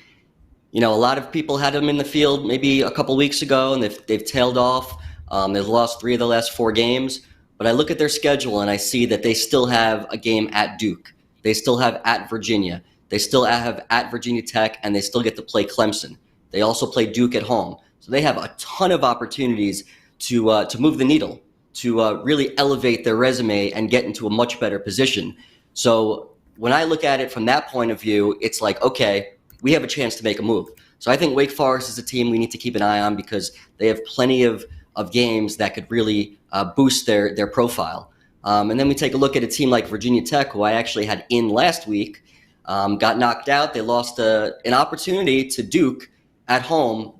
a lot of people had them in the field maybe a couple weeks ago, and they've tailed off. They've lost 3 of the last 4 games. But I look at their schedule and I see that they still have a game at Duke. They still have at Virginia. They still have at Virginia Tech, and they still get to play Clemson. They also play Duke at home. So they have a ton of opportunities to move the needle, to really elevate their resume and get into a much better position. So when I look at it from that point of view, it's like, okay, we have a chance to make a move. So I think Wake Forest is a team we need to keep an eye on because they have plenty of games that could really boost their profile. And then we take a look at a team like Virginia Tech, who I actually had in last week, got knocked out. They lost an opportunity to Duke at home.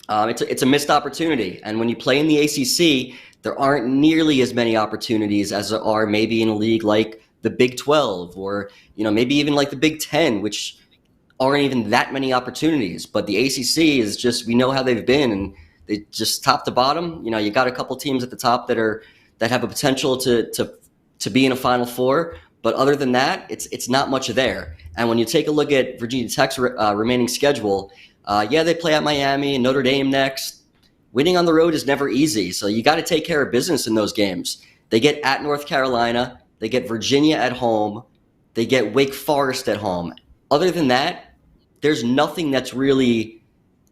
It's a missed opportunity. And when you play in the ACC, there aren't nearly as many opportunities as there are maybe in a league like the Big 12 or, maybe even like the Big 10, which aren't even that many opportunities. But the ACC is just, we know how they've been, and they just top to bottom. You got a couple teams at the top that have a potential to be in a Final Four. But other than that, it's not much there. And when you take a look at Virginia Tech's remaining schedule, they play at Miami and Notre Dame next. Winning on the road is never easy, so you got to take care of business in those games. They get at North Carolina, they get Virginia at home, they get Wake Forest at home. Other than that, there's nothing that's really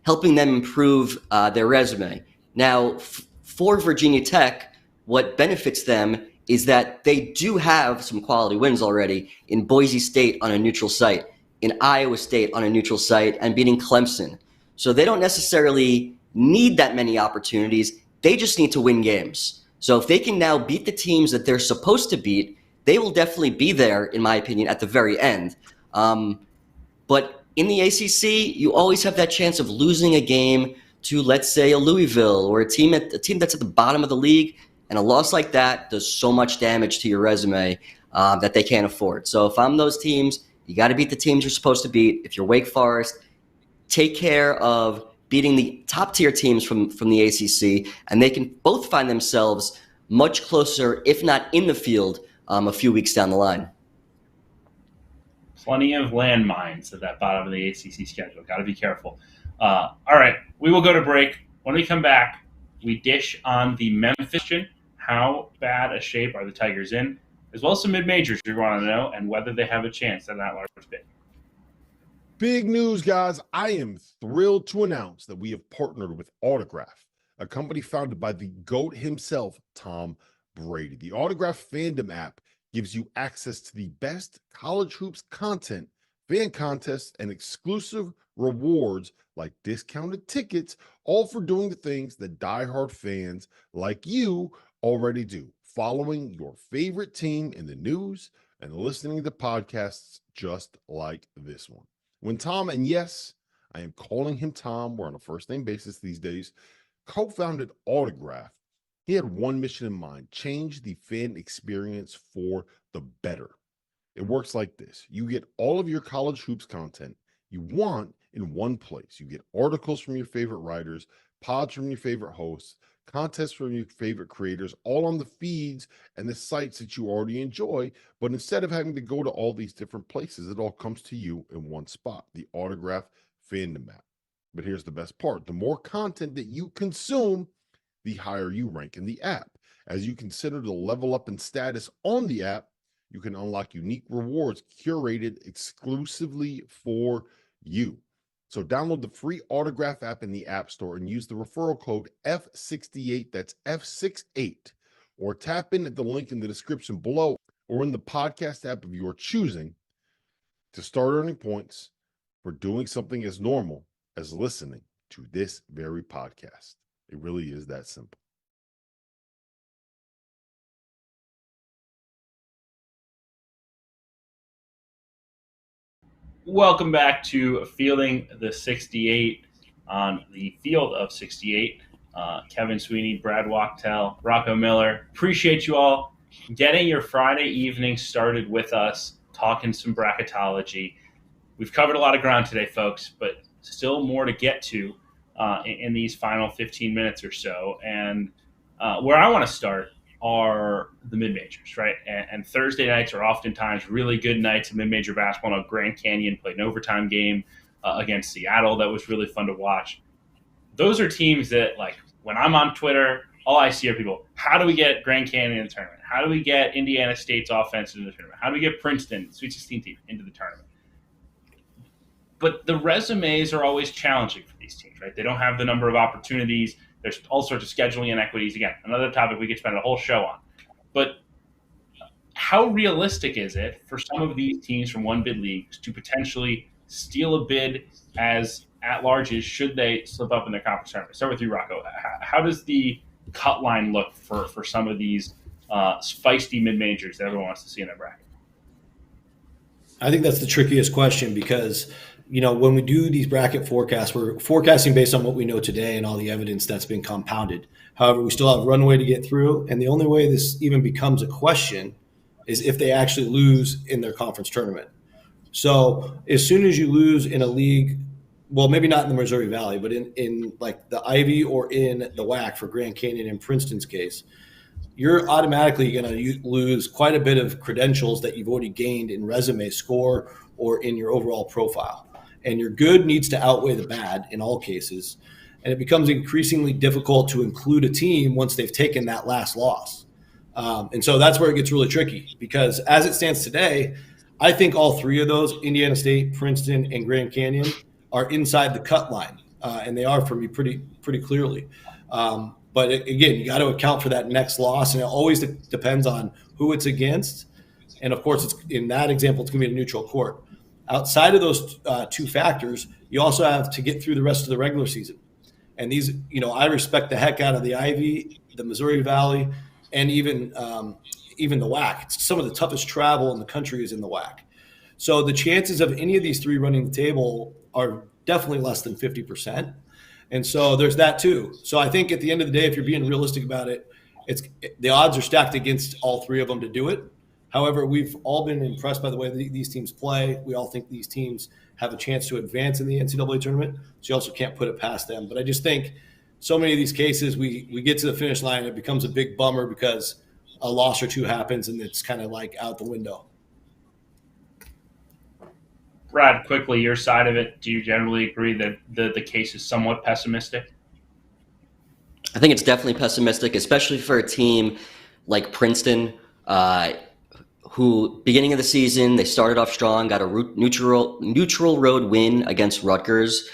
helping them improve their resume. Now, for Virginia Tech, what benefits them is that they do have some quality wins already in Boise State on a neutral site, in Iowa State on a neutral site, and beating Clemson. So they don't necessarily need that many opportunities. They just need to win games. So if they can now beat the teams that they're supposed to beat, they will definitely be there, in my opinion, at the very end. But in the ACC, you always have that chance of losing a game to, let's say, a Louisville or a team that's at the bottom of the league. And a loss like that does so much damage to your resume that they can't afford. So if I'm those teams, you got to beat the teams you're supposed to beat. If you're Wake Forest, take care of beating the top-tier teams from the ACC, and they can both find themselves much closer, if not in the field, a few weeks down the line. Plenty of landmines at that bottom of the ACC schedule. Got to be careful. All right, we will go to break. When we come back, we dish on the Memphis. How bad a shape are the Tigers in, as well as some mid-majors you're going to know, and whether they have a chance at that large bid. Big news, guys. I am thrilled to announce that we have partnered with Autograph, a company founded by the GOAT himself, Tom Brady. The Autograph fandom app gives you access to the best college hoops content, fan contests, and exclusive rewards like discounted tickets, all for doing the things that diehard fans like you already do, following your favorite team in the news and listening to podcasts just like this one. When Tom, and yes, I am calling him Tom, we're on a first name basis these days, co-founded Autograph, he had one mission in mind: change the fan experience for the better. It works like this. You get all of your college hoops content you want in one place. You get articles from your favorite writers, pods from your favorite hosts, contests from your favorite creators, all on the feeds and the sites that you already enjoy. But instead of having to go to all these different places, it all comes to you in one spot, the Autograph fandom app. But here's the best part. The more content that you consume, the higher you rank in the app. As you consider the level up in status on the app, you can unlock unique rewards curated exclusively for you. So download the free Autograph app in the App Store and use the referral code F68, that's F68, or tap in at the link in the description below or in the podcast app of your choosing to start earning points for doing something as normal as listening to this very podcast. It really is that simple. Welcome back to Fielding the 68 on the field of 68. Kevin Sweeney, Brad Wachtel, Rocco Miller. Appreciate you all getting your Friday evening started with us, talking some bracketology. We've covered a lot of ground today, folks, but still more to get to in these final 15 minutes or so. And where I want to start are the mid-majors, right? And Thursday nights are oftentimes really good nights of mid-major basketball. Now, Grand Canyon played an overtime game against Seattle that was really fun to watch. Those are teams that, like, when I'm on Twitter, all I see are people, how do we get Grand Canyon in the tournament? How do we get Indiana State's offense into the tournament? How do we get Princeton, Sweet 16 team, into the tournament? But the resumes are always challenging for these teams, right? They don't have the number of opportunities. There's all sorts of scheduling inequities. Again, another topic we could spend a whole show on. But how realistic is it for some of these teams from one bid leagues to potentially steal a bid as at-larges should they slip up in their conference tournament? Start with you, Rocco. How does the cut line look for some of these feisty mid-majors that everyone wants to see in their bracket? I think that's the trickiest question because – when we do these bracket forecasts, we're forecasting based on what we know today and all the evidence that's been compounded. However, we still have runway to get through. And the only way this even becomes a question is if they actually lose in their conference tournament. So as soon as you lose in a league, well, maybe not in the Missouri Valley, but in like the Ivy or in the WAC for Grand Canyon and Princeton's case, you're automatically going to lose quite a bit of credentials that you've already gained in resume score or in your overall profile. And your good needs to outweigh the bad in all cases. And it becomes increasingly difficult to include a team once they've taken that last loss. And so that's where it gets really tricky, because as it stands today, I think all three of those, Indiana State, Princeton, and Grand Canyon, are inside the cut line. And they are for me pretty clearly. But again, you got to account for that next loss, and it always depends on who it's against. And of course, it's in that example, it's going to be a neutral court. Outside of those two factors, you also have to get through the rest of the regular season. And these, I respect the heck out of the Ivy, the Missouri Valley, and even the WAC. It's some of the toughest travel in the country is in the WAC. So the chances of any of these three running the table are definitely less than 50%. And so there's that too. So I think at the end of the day, if you're being realistic about it, the odds are stacked against all three of them to do it. However, we've all been impressed by the way these teams play. We all think these teams have a chance to advance in the NCAA tournament. So you also can't put it past them. But I just think so many of these cases, we get to the finish line, and it becomes a big bummer because a loss or two happens, and it's kind of like out the window. Brad, quickly, your side of it, do you generally agree that the case is somewhat pessimistic? I think it's definitely pessimistic, especially for a team like Princeton, who beginning of the season, they started off strong, got a neutral road win against Rutgers.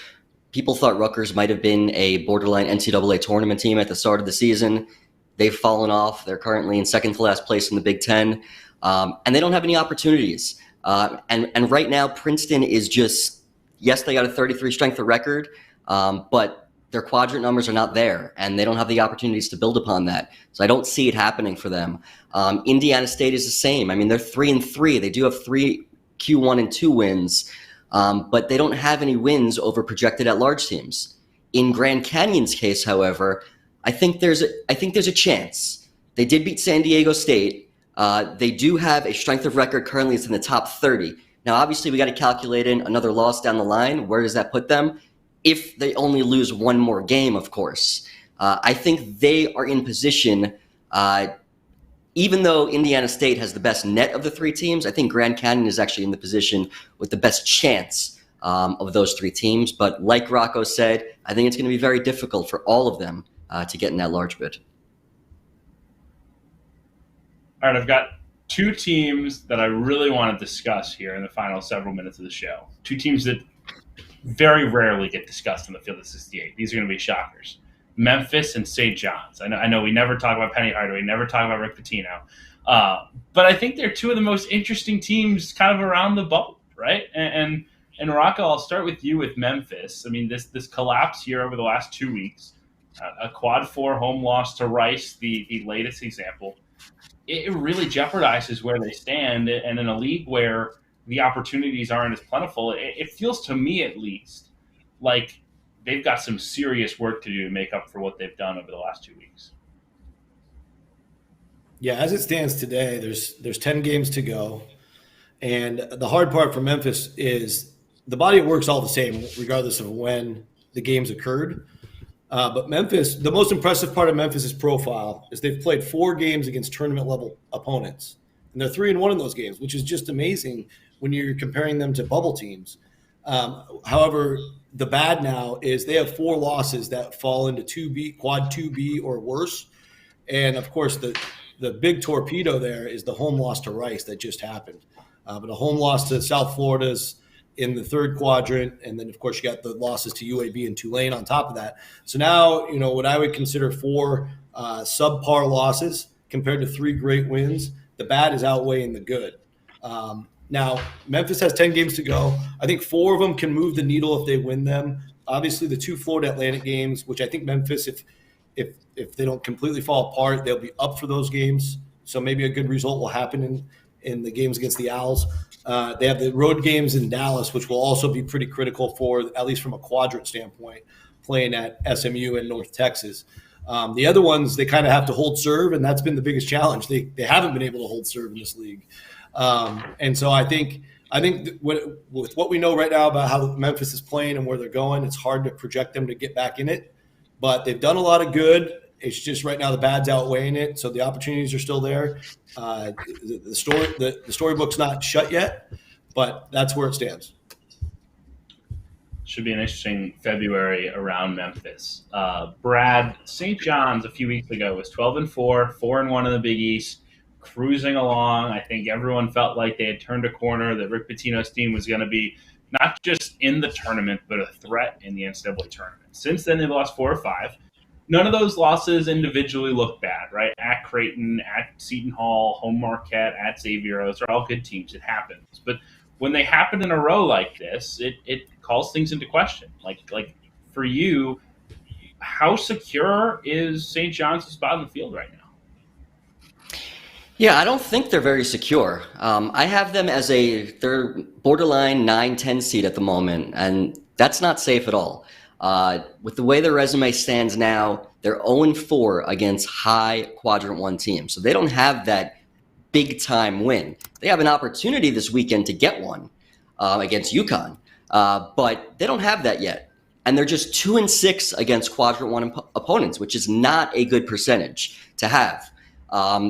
People thought Rutgers might have been a borderline NCAA tournament team at the start of the season. They've fallen off. They're currently in second to last place in the Big Ten, and they don't have any opportunities. And right now, Princeton is just, yes, they got a 33 strength of record, but their quadrant numbers are not there, and they don't have the opportunities to build upon that. So I don't see it happening for them. Indiana State is the same. I mean, they're 3-3. They do have 3 Q1 and 2 wins, but they don't have any wins over projected at-large teams. In Grand Canyon's case, however, I think there's a chance. They did beat San Diego State. They do have a strength of record currently. It's in the top 30. Now, obviously, we got to calculate in another loss down the line. Where does that put them? If they only lose one more game, of course. I think they are in position, even though Indiana State has the best net of the three teams, I think Grand Canyon is actually in the position with the best chance of those three teams. But like Rocco said, I think it's going to be very difficult for all of them to get in that large bid. All right, I've got two teams that I really want to discuss here in the final several minutes of the show. Two teams that very rarely get discussed in the field of 68. These are going to be shockers. Memphis and St. John's. I know we never talk about Penny Hardaway, never talk about Rick Pitino. But I think they're two of the most interesting teams kind of around the bubble, right? And Rocco, I'll start with you with Memphis. I mean, this collapse here over the last 2 weeks, a quad 4 home loss to Rice, the latest example, it really jeopardizes where they stand. And in a league where the opportunities aren't as plentiful, it feels to me at least like they've got some serious work to do to make up for what they've done over the last 2 weeks. Yeah, as it stands today, there's 10 games to go. And the hard part for Memphis is the body of work's all the same, regardless of when the games occurred. But Memphis, the most impressive part of Memphis' profile is they've played 4 games against tournament-level opponents. And they're 3-1 in those games, which is just amazing when you're comparing them to bubble teams. However, the bad now is they have 4 losses that fall into 2B, quad 2B or worse. And, of course, the big torpedo there is the home loss to Rice that just happened. But a home loss to South Florida's in the 3rd quadrant, and then, of course, you got the losses to UAB and Tulane on top of that. So now, what I would consider 4 subpar losses compared to 3 great wins, the bad is outweighing the good. Now, Memphis has 10 games to go. I think 4 of them can move the needle if they win them. Obviously, the 2 Florida Atlantic games, which I think Memphis, if they don't completely fall apart, they'll be up for those games. So maybe a good result will happen in the games against the Owls. They have the road games in Dallas, which will also be pretty critical for, at least from a quadrant standpoint, playing at SMU and North Texas. The other ones, they kind of have to hold serve, and that's been the biggest challenge. They haven't been able to hold serve in this league. And so I think with what we know right now about how Memphis is playing and where they're going, it's hard to project them to get back in it. But they've done a lot of good. It's just right now the bad's outweighing it, so the opportunities are still there. The storybook's not shut yet, but that's where it stands. Should be an interesting February around Memphis. Brad, St. John's a few weeks ago was 12-4, 4-1 in the Big East, cruising along. I think everyone felt like they had turned a corner, that Rick Pitino's team was going to be not just in the tournament, but a threat in the NCAA tournament. Since then, they've lost 4 or 5. None of those losses individually look bad, right? At Creighton, at Seton Hall, home Marquette, at Xavier, those are all good teams. It happens. But when they happen in a row like this, it calls things into question. Like for you, how secure is St. John's spot in the field right now? Yeah, I don't think they're very secure. I have them as they're borderline 9-10 seed at the moment, and that's not safe at all. With the way their resume stands now, they're 0-4 against high quadrant 1 teams. So they don't have that big time win. They have an opportunity this weekend to get one against UConn, but they don't have that yet. And they're just 2-6 against quadrant 1 opponents, which is not a good percentage to have.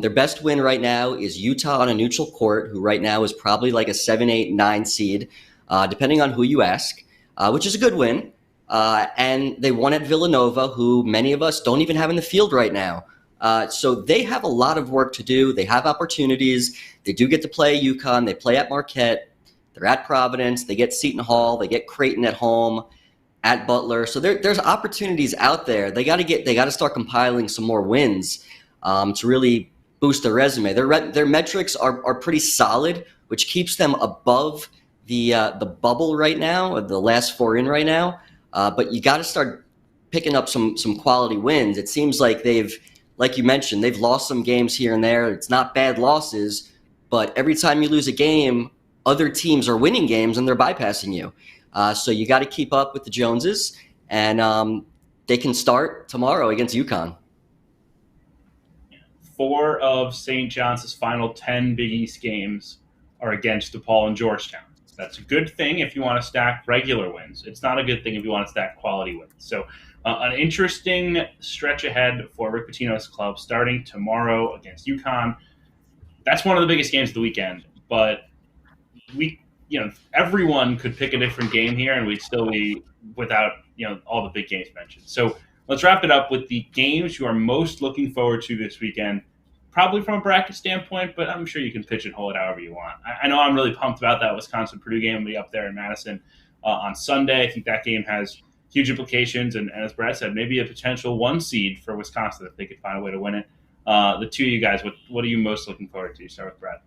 Their best win right now is Utah on a neutral court, who right now is probably like a 7, 8, 9 seed, depending on who you ask, which is a good win. And they won at Villanova, who many of us don't even have in the field right now. So they have a lot of work to do. They have opportunities. They do get to play UConn. They play at Marquette. They're at Providence. They get Seton Hall. They get Creighton at home, at Butler. So there's opportunities out there. They got to start compiling some more wins to really boost their resume. Their metrics are pretty solid, which keeps them above the bubble right now, or the last 4 in right now. But you got to start picking up some quality wins. It seems like like you mentioned, they've lost some games here and there. It's not bad losses, but every time you lose a game, other teams are winning games and they're bypassing you. So you got to keep up with the Joneses, and they can start tomorrow against UConn. 4 of St. John's final 10 Big East games are against DePaul and Georgetown. That's a good thing if you want to stack regular wins. It's not a good thing if you want to stack quality wins. So an interesting stretch ahead for Rick Pitino's club starting tomorrow against UConn. That's one of the biggest games of the weekend, but everyone could pick a different game here and we'd still be without, all the big games mentioned. So let's wrap it up with the games you are most looking forward to this weekend. Probably from a bracket standpoint, but I'm sure you can pigeonhole it however you want. I know I'm really pumped about that Wisconsin-Purdue game. We'll be up there in Madison on Sunday. I think that game has huge implications, and as Brad said, maybe a potential 1 seed for Wisconsin if they could find a way to win it. The two of you guys, what are you most looking forward to? Start with Brad.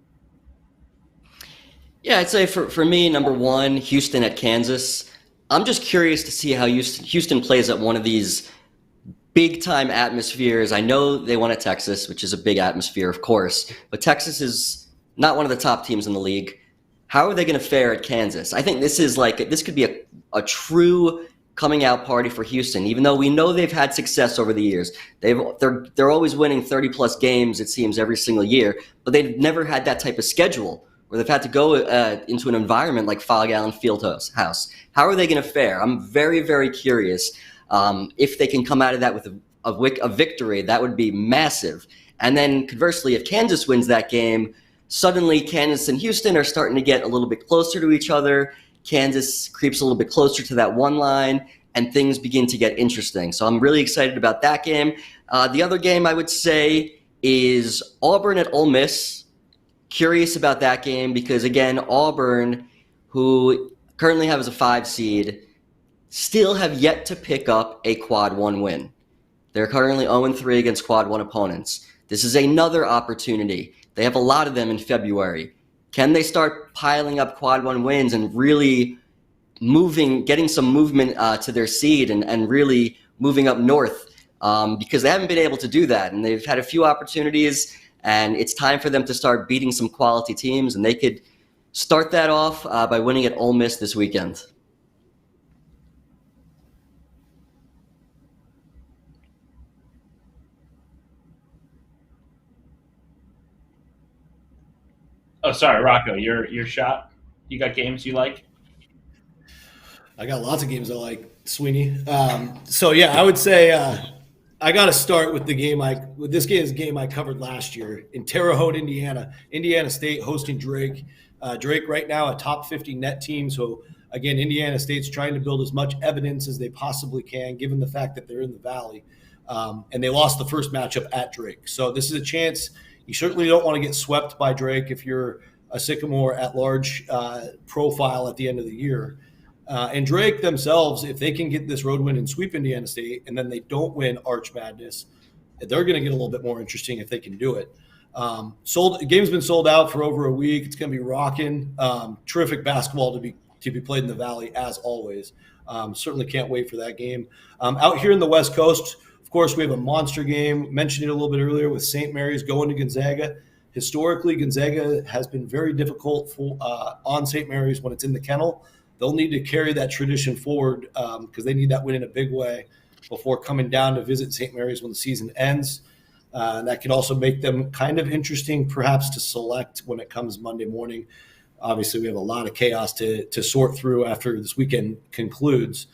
Yeah, I'd say for me, number 1, Houston at Kansas. I'm just curious to see how Houston plays at one of these big-time atmospheres. I know they won at Texas, which is a big atmosphere, of course, but Texas is not one of the top teams in the league. How are they going to fare at Kansas? I think this could be a true coming-out party for Houston, even though we know they've had success over the years. They're always winning 30-plus games, it seems, every single year, but they've never had that type of schedule where they've had to go into an environment like Fog Allen Fieldhouse. How are they going to fare? I'm very, very curious. If they can come out of that with a victory, that would be massive. And then conversely, if Kansas wins that game, suddenly Kansas and Houston are starting to get a little bit closer to each other. Kansas creeps a little bit closer to that 1 line, and things begin to get interesting. So I'm really excited about that game. The other game I would say is Auburn at Ole Miss. Curious about that game because, again, Auburn, who currently have as a 5 seed, still have yet to pick up a quad 1 win. They're currently 0-3 against quad 1 opponents. This is another opportunity. They have a lot of them in February. Can they start piling up quad 1 wins and really getting some movement to their seed and really moving up north? Because they haven't been able to do that, and they've had a few opportunities, and it's time for them to start beating some quality teams, and they could start that off by winning at Ole Miss this weekend. Oh, sorry, Rocco, your shot. You got games you like? I got lots of games I like, Sweeney. I would say I got to start with the game. This game is a game I covered last year in Terre Haute, Indiana. Indiana State hosting Drake. Drake right now a top 50 net team. So again, Indiana State's trying to build as much evidence as they possibly can, given the fact that they're in the Valley. And they lost the first matchup at Drake. So this is a chance. You certainly don't want to get swept by Drake if you're a Sycamore at-large profile at the end of the year. And Drake themselves, if they can get this road win and sweep Indiana State, and then they don't win Arch Madness, they're going to get a little bit more interesting if they can do it. The game's been sold out for over a week. It's going to be rocking. Terrific basketball to be played in the Valley as always. Certainly can't wait for that game. Out here in the West Coast, of course, we have a monster game. Mentioned it a little bit earlier with St. Mary's going to Gonzaga. Historically, Gonzaga has been very difficult on St. Mary's when it's in the kennel. They'll need to carry that tradition forward because they need that win in a big way before coming down to visit St. Mary's when the season ends. That could also make them kind of interesting, perhaps, to select when it comes Monday morning. Obviously, we have a lot of chaos to sort through after this weekend concludes.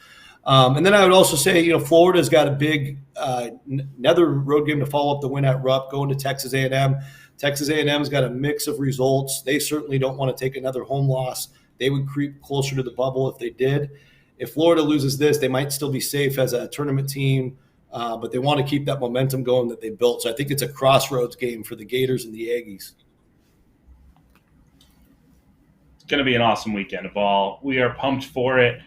And then I would also say, Florida's got a big another road game to follow up the win at Rupp, going to Texas A&M. Texas A&M's got a mix of results. They certainly don't want to take another home loss. They would creep closer to the bubble if they did. If Florida loses this, they might still be safe as a tournament team, but they want to keep that momentum going that they built. So I think it's a crossroads game for the Gators and the Aggies. It's going to be an awesome weekend of ball. We are pumped for it.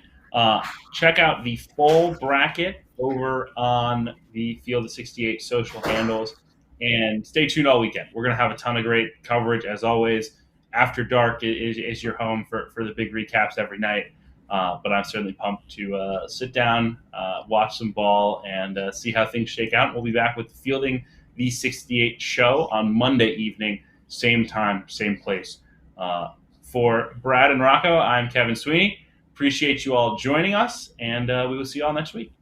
Check out the full bracket over on the Field of 68 social handles. And stay tuned all weekend. We're going to have a ton of great coverage, as always. After Dark is your home for the big recaps every night. But I'm certainly pumped to sit down, watch some ball, and see how things shake out. We'll be back with Fielding the 68 show on Monday evening, same time, same place. For Brad and Rocco, I'm Kevin Sweeney. Appreciate you all joining us, and we will see you all next week.